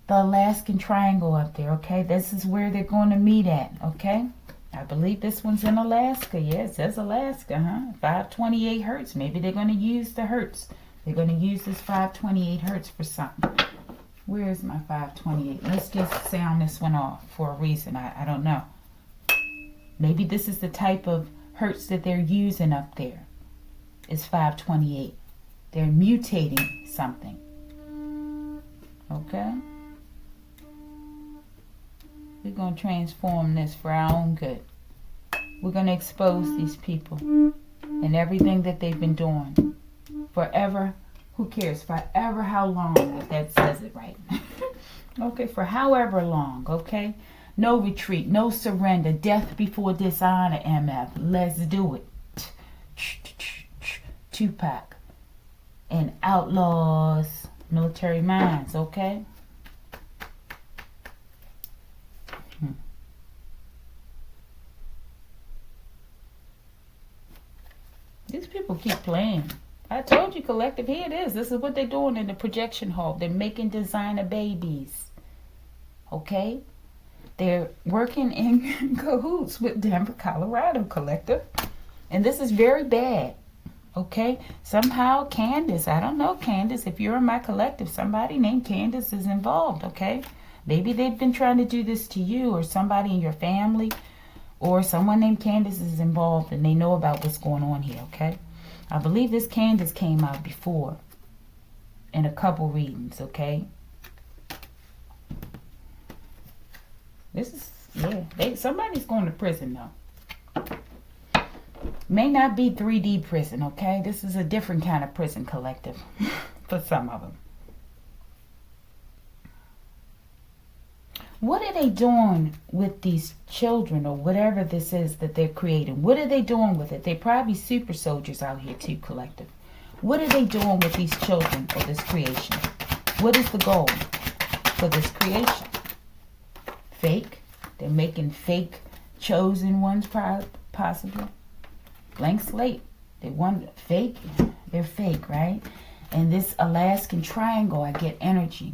Alaskan Triangle up there, okay? This is where they're going to meet at, okay? I believe this one's in Alaska. Yeah, it says Alaska, 528 hertz. Maybe they're going to use the hertz. They're going to use this 528 hertz for something. Where is my 528? Let's just sound this one off for a reason. I don't know. Maybe this is the type of hertz that they're using up there. It's 528. They're mutating something. Okay? We're going to transform this for our own good. We're going to expose these people and everything that they've been doing. Forever Who cares? Forever how long, if that says it right. Okay, for however long, okay? No retreat, no surrender, death before dishonor, MF. Let's do it. Tupac and Outlaws, Military Minds, okay? These people keep playing. I told you, collective, here it is. This is what they're doing in the projection hall. They're making designer babies. Okay? They're working in cahoots with Denver, Colorado, collective. And this is very bad. Okay? Somehow Candace, I don't know, Candace, if you're in my collective, somebody named Candace is involved, okay? Maybe they've been trying to do this to you or somebody in your family, or someone named Candace is involved and they know about what's going on here, okay? I believe this Candace came out before in a couple readings, okay? This is, yeah, somebody's going to prison though. May not be 3D prison, okay? This is a different kind of prison, collective, for some of them. What are they doing with these children or whatever this is that they're creating? What are they doing with it? They're probably super soldiers out here too, collective. What are they doing with these children or this creation? What is the goal for this creation? Fake? They're making fake chosen ones possibly. Blank slate. They want fake. They're fake, right? And this Alaskan triangle, I get energy.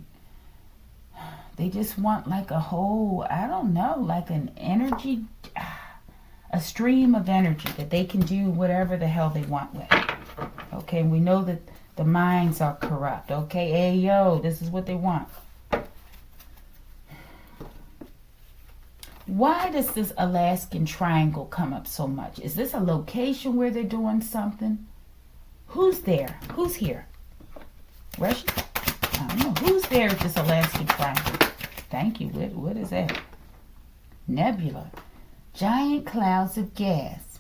They just want like a whole, I don't know, like an energy, a stream of energy that they can do whatever the hell they want with. Okay, and we know that the minds are corrupt. Okay, hey, yo, this is what they want. Why does this Alaskan triangle come up so much? Is this a location where they're doing something? Who's there? Who's here? Russia? I don't know. Who's there at this Alaskan triangle? Thank you. What is that? Nebula. Giant clouds of gas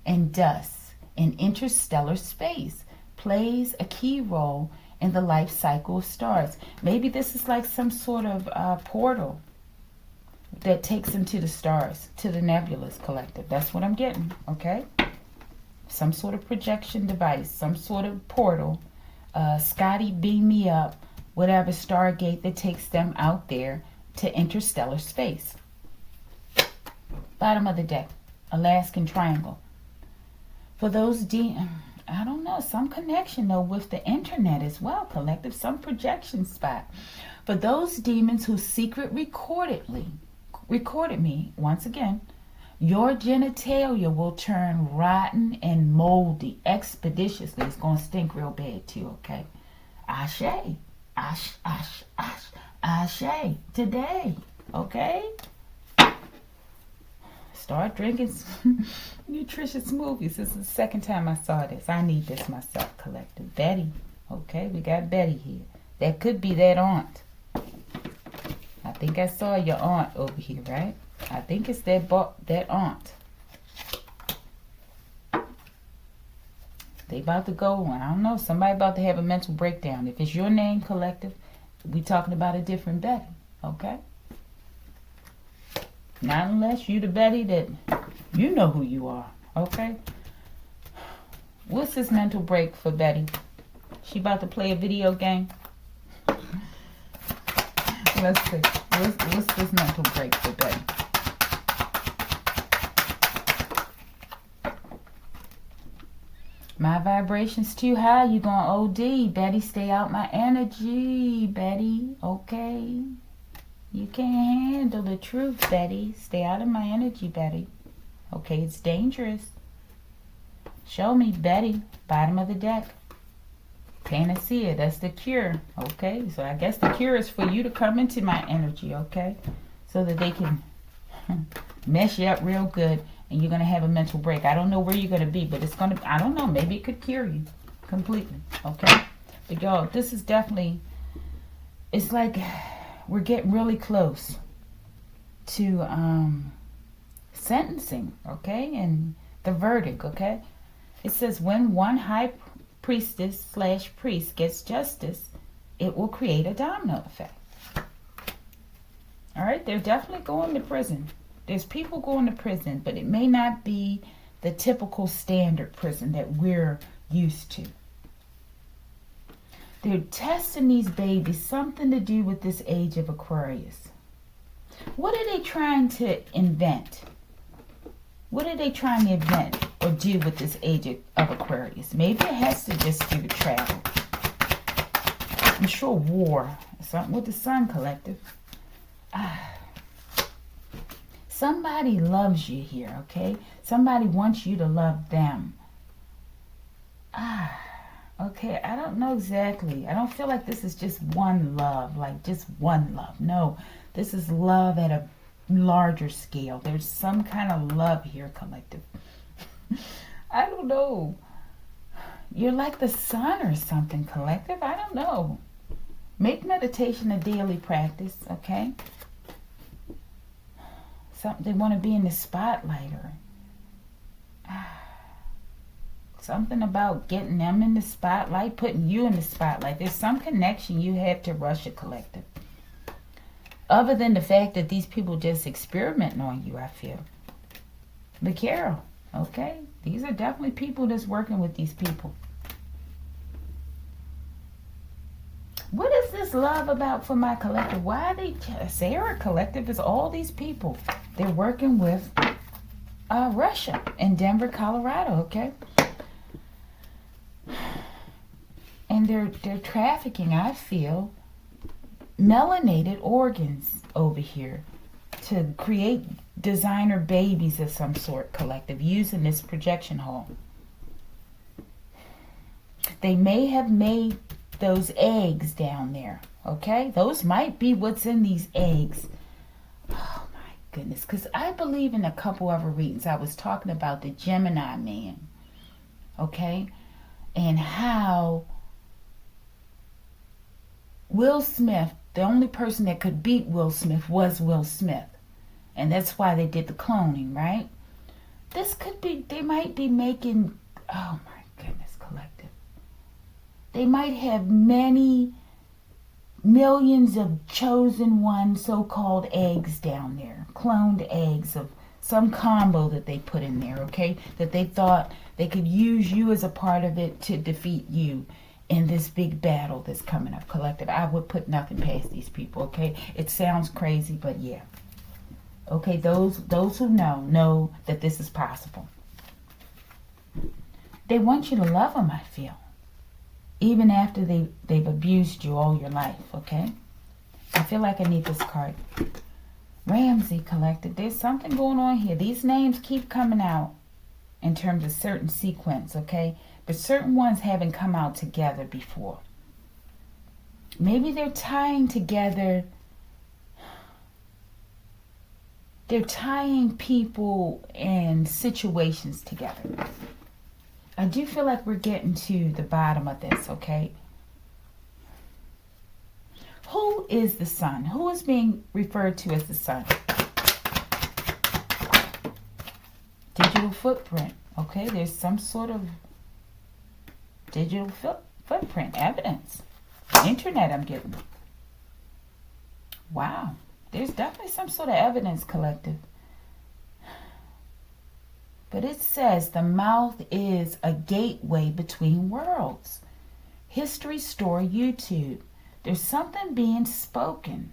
and dust in interstellar space plays a key role in the life cycle of stars. Maybe this is like some sort of portal that takes them to the stars, to the nebulas, collective. That's what I'm getting, okay? Some sort of projection device, some sort of portal. Scotty, beam me up. Whatever Stargate that takes them out there to interstellar space. Bottom of the deck, Alaskan triangle. For those I don't know, some connection though with the internet as well, collective, some projection spot. For those demons who recorded me, once again, your genitalia will turn rotten and moldy expeditiously. It's going to stink real bad too, okay? Ashe. Ashe. Today, okay? Start drinking nutritious smoothies. This is the second time I saw this. I need this myself, collective. Betty, okay? We got Betty here. That could be that aunt. I think I saw your aunt over here, right? I think it's that aunt. They about to go, I don't know, somebody about to have a mental breakdown. If it's your name, collective, we talking about a different Betty, okay? Not unless you the Betty that you know who you are, okay? What's this mental break for Betty? She about to play a video game? Let's see. What's this mental break for Betty? My vibration's too high. You gonna OD. Betty, stay out my energy. Betty, okay? You can't handle the truth, Betty. Stay out of my energy, Betty. Okay, it's dangerous. Show me, Betty. Bottom of the deck. Panacea, that's the cure. Okay, so I guess the cure is for you to come into my energy, okay? So that they can mess you up real good and you're going to have a mental break. I don't know where you're going to be, but it's going to, I don't know, maybe it could cure you completely, okay? But y'all, this is definitely, it's like we're getting really close to sentencing, okay? And the verdict, okay? It says when one high priestess slash priest gets justice, it will create a domino effect. All right, they're definitely going to prison. There's people going to prison, but it may not be the typical standard prison that we're used to. They're testing these babies, something to do with this age of Aquarius. What are they trying to invent? What are they trying to invent or do with this age of Aquarius? Maybe it has to just do with travel. I'm sure war, something with the Sun collective. Somebody loves you here, okay? Somebody wants you to love them. Okay, I don't know exactly. I don't feel like this is just one love, like just one love. No, this is love at a larger scale. There's some kind of love here, collective. I don't know. You're like the sun or something, collective. I don't know. Make meditation a daily practice, okay? Something they want to be in the spotlight, or something about getting them in the spotlight, putting you in the spotlight. There's some connection you have to Russia, collective. Other than the fact that these people just experimenting on you, I feel. But Carol, okay? These are definitely people that's working with these people. What is this love about for my collective? Why are they... Sarah collective is all these people. They're working with Russia in Denver, Colorado, okay? And they're trafficking, I feel, melanated organs over here to create designer babies of some sort, collective, using this projection hall. They may have made those eggs down there, okay? Those might be what's in these eggs. Oh my goodness, because I believe in a couple other readings I was talking about the Gemini man, okay? And how Will Smith, the only person that could beat Will Smith was Will Smith. And that's why they did the cloning, right? This could be, they might be making, oh my goodness, collective. They might have many millions of chosen one so-called eggs down there. Cloned eggs of some combo that they put in there, okay? That they thought they could use you as a part of it to defeat you in this big battle that's coming up, collective. I would put nothing past these people, okay? It sounds crazy, but yeah. Okay, those who know that this is possible. They want you to love them, I feel. Even after they've abused you all your life, okay? I feel like I need this card. Ramsey collective. There's something going on here. These names keep coming out in terms of certain sequence, okay? But certain ones haven't come out together before. Maybe they're tying together. They're tying people and situations together. I do feel like we're getting to the bottom of this, okay? Who is the sun? Who is being referred to as the sun? Digital footprint, okay? There's some sort of digital footprint, evidence. Internet I'm getting. Wow. There's definitely some sort of evidence, collective. But it says the mouth is a gateway between worlds. History Story YouTube. There's something being spoken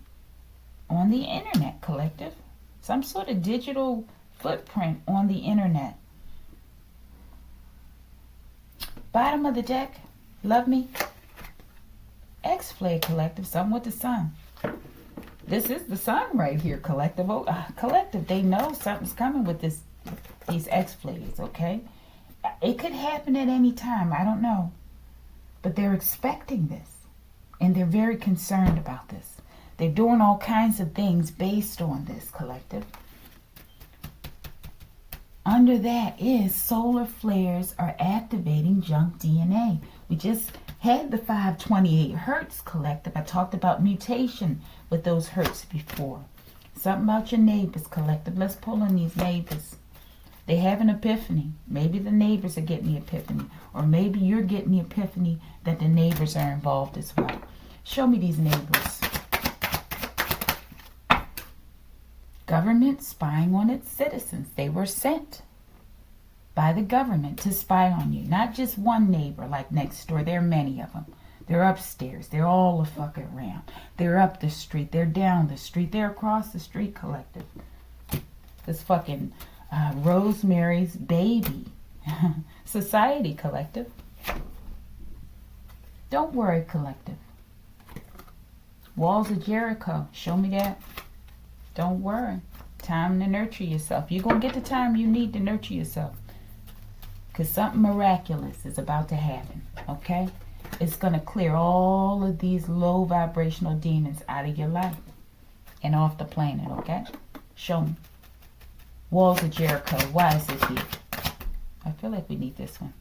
on the internet, collective. Some sort of digital footprint on the internet. Bottom of the deck. Love me. X-Flare collective. Something with the sun. This is the sun right here, collective. Collective, they know something's coming with these X-Flares, okay? It could happen at any time. I don't know. But they're expecting this. And they're very concerned about this. They're doing all kinds of things based on this, collective. Under that is solar flares are activating junk DNA. We just had the 528 hertz, collective. I talked about mutation with those hertz before. Something about your neighbors, collective. Let's pull in these neighbors. They have an epiphany. Maybe the neighbors are getting the epiphany. Or maybe you're getting the epiphany that the neighbors are involved as well. Show me these neighbors. Government spying on its citizens. They were sent by the government to spy on you. Not just one neighbor like next door. There are many of them. They're upstairs. They're all the fucking around. They're up the street. They're down the street. They're across the street, collective. This fucking Rosemary's Baby Society, collective. Don't worry, collective. Walls of Jericho. Show me that. Don't worry. Time to nurture yourself. You're going to get the time you need to nurture yourself. Because something miraculous is about to happen. Okay? It's going to clear all of these low vibrational demons out of your life. And off the planet. Okay? Show me. Walls of Jericho. Why is it here? I feel like we need this one.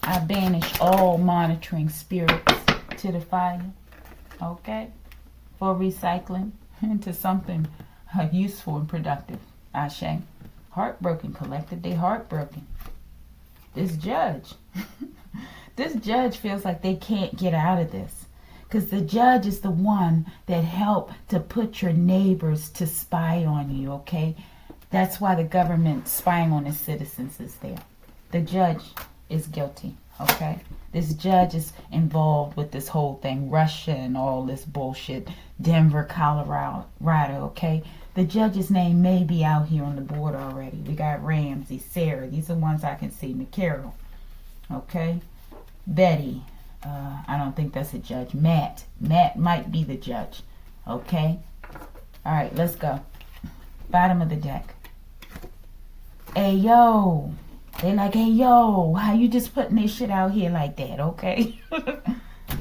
I banish all monitoring spirits to the fire. Okay? For recycling into something useful and productive. Ashe. Heartbroken, collective. They heartbroken. This judge. This judge feels like they can't get out of this. Because the judge is the one that helped to put your neighbors to spy on you, okay? That's why the government spying on its citizens is there. The judge is guilty, okay? This judge is involved with this whole thing. Russia and all this bullshit. Denver, Colorado, okay? The judge's name may be out here on the board already. We got Ramsey, Sarah. These are ones I can see. McCarroll, okay? Betty. I don't think that's a judge. Matt might be the judge. Okay? Alright, let's go. Bottom of the deck. Hey, yo. They like, hey, yo. How you just putting this shit out here like that, okay?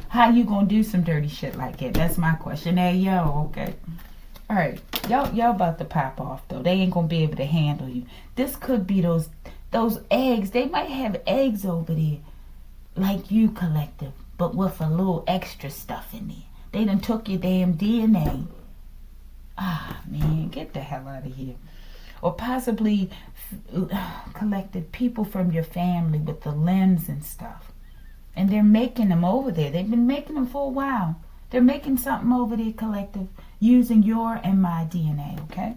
How you gonna do some dirty shit like that? That's my question. Hey, yo, okay? Alright. Y'all about to pop off, though. They ain't gonna be able to handle you. This could be those eggs. They might have eggs over there. Like you, collective, but with a little extra stuff in there. They done took your damn DNA. Ah, man, get the hell out of here. Or possibly collective people from your family with the limbs and stuff. And they're making them over there. They've been making them for a while. They're making something over there, collective, using your and my DNA, okay?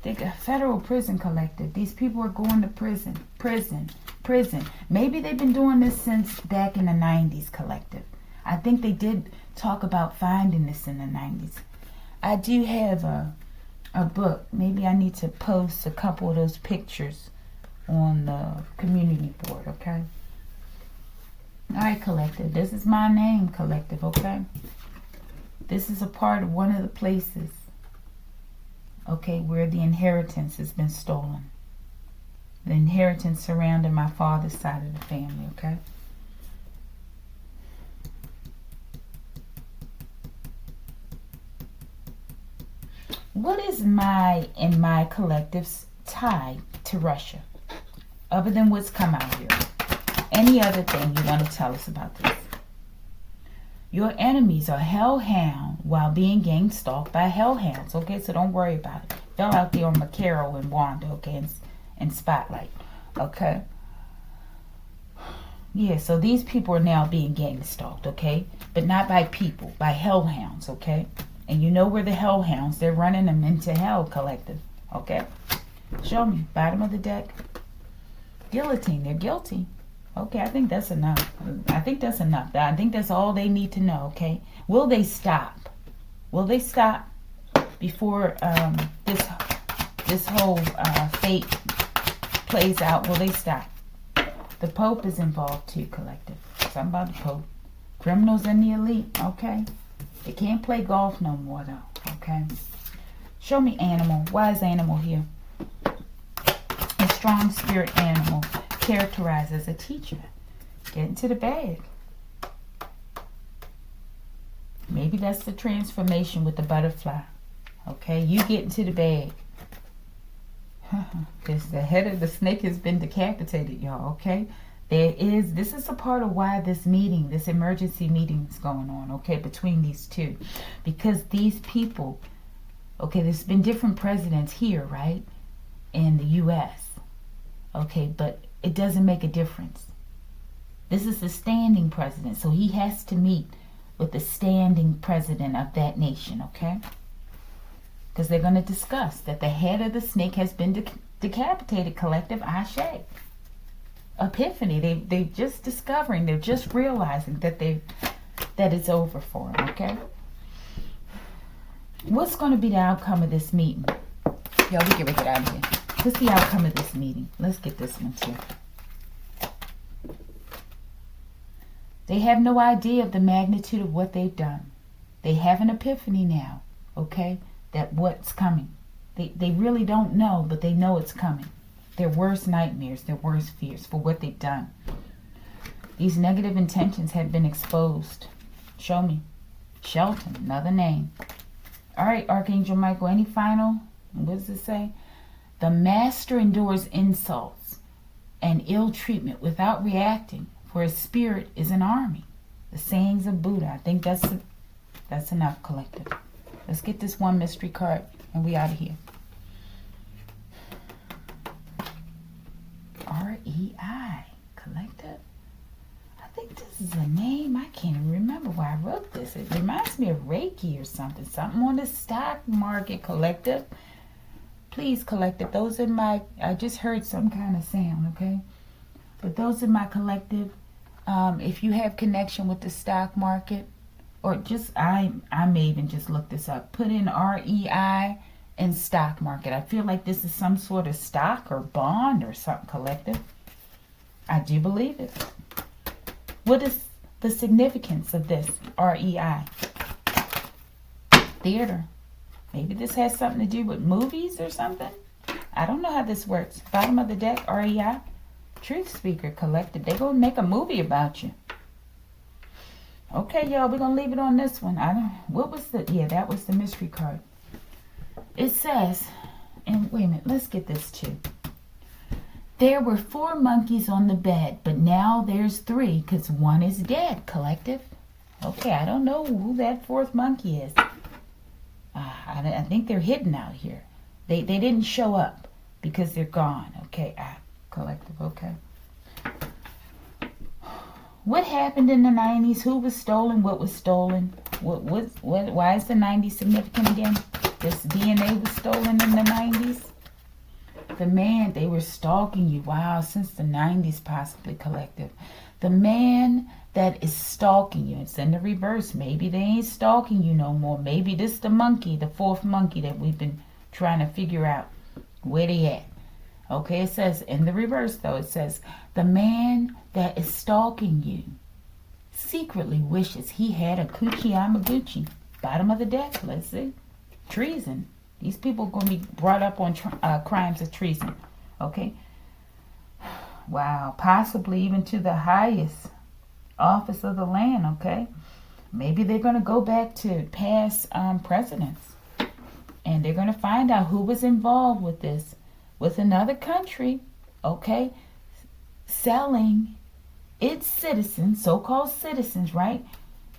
They got federal prison, collective. These people are going to prison. Maybe they've been doing this since back in the 90s, collective. I think they did talk about finding this in the 90s. I do have a book. Maybe I need to post a couple of those pictures on the community board, okay? Alright, collective. This is my name, collective, okay? This is a part of one of the places, okay, where the inheritance has been stolen. The inheritance surrounding my father's side of the family, okay? What is my and my collective's tie to Russia? Other than what's come out here. Any other thing you want to tell us about this? Your enemies are hellhound while being gang stalked by hellhounds, okay? So don't worry about it. Fell out there on McCarroll and Wanda, okay? And Spotlight, okay? Yeah, so these people are now being gang stalked, okay? But not by people, by hellhounds, okay? And you know where the hellhounds, they're running them into hell, collective, okay? Show me, bottom of the deck. Guillotine, they're guilty. Okay, I think that's enough. I think that's enough. I think that's all they need to know, okay? Will they stop? Will they stop before this whole fate plays out? Will they stop? The Pope is involved too, collective. Something about the Pope. Criminals and the elite, okay? They can't play golf no more, though, okay? Show me animal. Why is animal here? A strong spirit animal characterized as a teacher. Get into the bag. Maybe that's the transformation with the butterfly. Okay, you get into the bag. Because the head of the snake has been decapitated, y'all, okay? This is a part of why this meeting, this emergency meeting is going on, okay, between these two. Because these people, Okay, there's been different presidents here, right? In the U.S. Okay, but it doesn't make a difference. This is the standing president, so he has to meet with the standing president of that nation, okay? Because they're going to discuss that the head of the snake has been decapitated, collective Ashe. Epiphany, they're just discovering, they're just realizing that it's over for them, okay? What's going to be the outcome of this meeting? Y'all, we get out of here. What's the outcome of this meeting? Let's get this one too. They have no idea of the magnitude of what they've done. They have an epiphany now, okay, that what's coming. They really don't know, but they know it's coming. Their worst nightmares, their worst fears for what they've done. These negative intentions have been exposed. Show me. Shelton, another name. All right, Archangel Michael, any final? What does it say? The master endures insults and ill treatment without reacting, for his spirit is an army. The sayings of Buddha. I think that's enough, collective. Let's get this one mystery card and we out of here. REI, collective. I think this is a name. I can't even remember why I wrote this. It reminds me of Reiki or something. Something on the stock market, collective. Please, collective. Those are my, I just heard some kind of sound, okay? But those are my collective. If you have connection with the stock market, or just, I may even just look this up. Put in REI and stock market. I feel like this is some sort of stock or bond or something, collective. I do believe it. What is the significance of this REI? Theater. Maybe this has something to do with movies or something. I don't know how this works. Bottom of the deck, REI. Truth Speaker, collective. They're going to make a movie about you. Okay, y'all, we're going to leave it on this one. What was the, yeah, that was the mystery card. It says, and wait a minute, let's get this too. There were 4 monkeys on the bed, but now there's 3 because one is dead, collective. Okay, I don't know who that 4th monkey is. I think they're hidden out here. They didn't show up because they're gone. Okay, collective, okay. What happened in the 90s? Who was stolen? What was stolen? Why is the 90s significant again? This DNA was stolen in the 90s? The man, they were stalking you. Wow, since the 90s possibly, collective. The man that is stalking you, it's in the reverse. Maybe they ain't stalking you no more. Maybe this the monkey, the 4th monkey that we've been trying to figure out where they at. Okay, it says in the reverse though, it says the man that is stalking you secretly wishes he had a Coochie Yamaguchi. Bottom of the deck, let's see. Treason. These people are going to be brought up on crimes of treason. Okay. Wow. Possibly even to the highest office of the land. Okay. Maybe they're going to go back to past presidents. And they're going to find out who was involved with this. With another country. Okay. Selling its citizens, so-called citizens, right?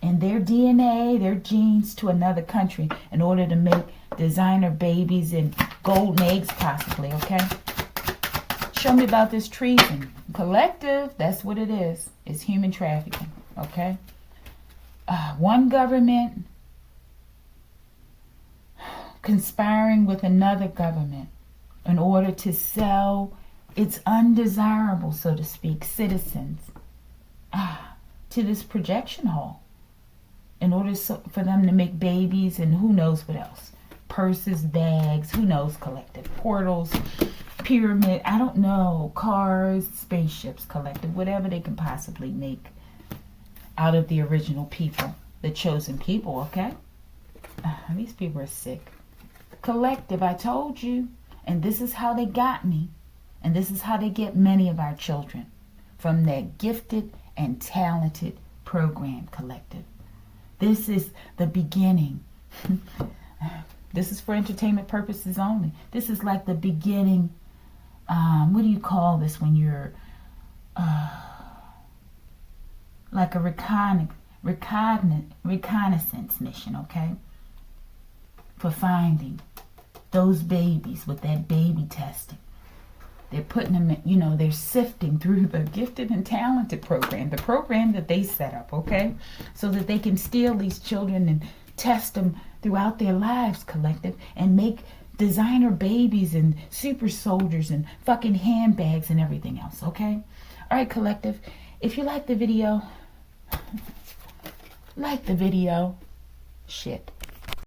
And their DNA, their genes to another country in order to make designer babies and golden eggs possibly, okay? Show me about this treason. Collective, that's what it is. It's human trafficking, okay? One government conspiring with another government in order to sell its undesirable, so to speak, citizens to this projection hall. In order for them to make babies and who knows what else. Purses, bags, who knows, collective. Portals, pyramid, I don't know. Cars, spaceships, collective. Whatever they can possibly make out of the original people. The chosen people, okay? These people are sick. Collective, I told you. And this is how they got me. And this is how they get many of our children. From that gifted and talented program, collective. This is the beginning. This is for entertainment purposes only. This is like the beginning. What do you call this when you're like a reconnaissance mission, okay? for finding those babies with that baby testing. They're putting them, they're sifting through the gifted and talented program, the program that they set up, okay? So that they can steal these children and test them throughout their lives, collective, and make designer babies and super soldiers and fucking handbags and everything else, okay? All right, collective, if you like the video, shit.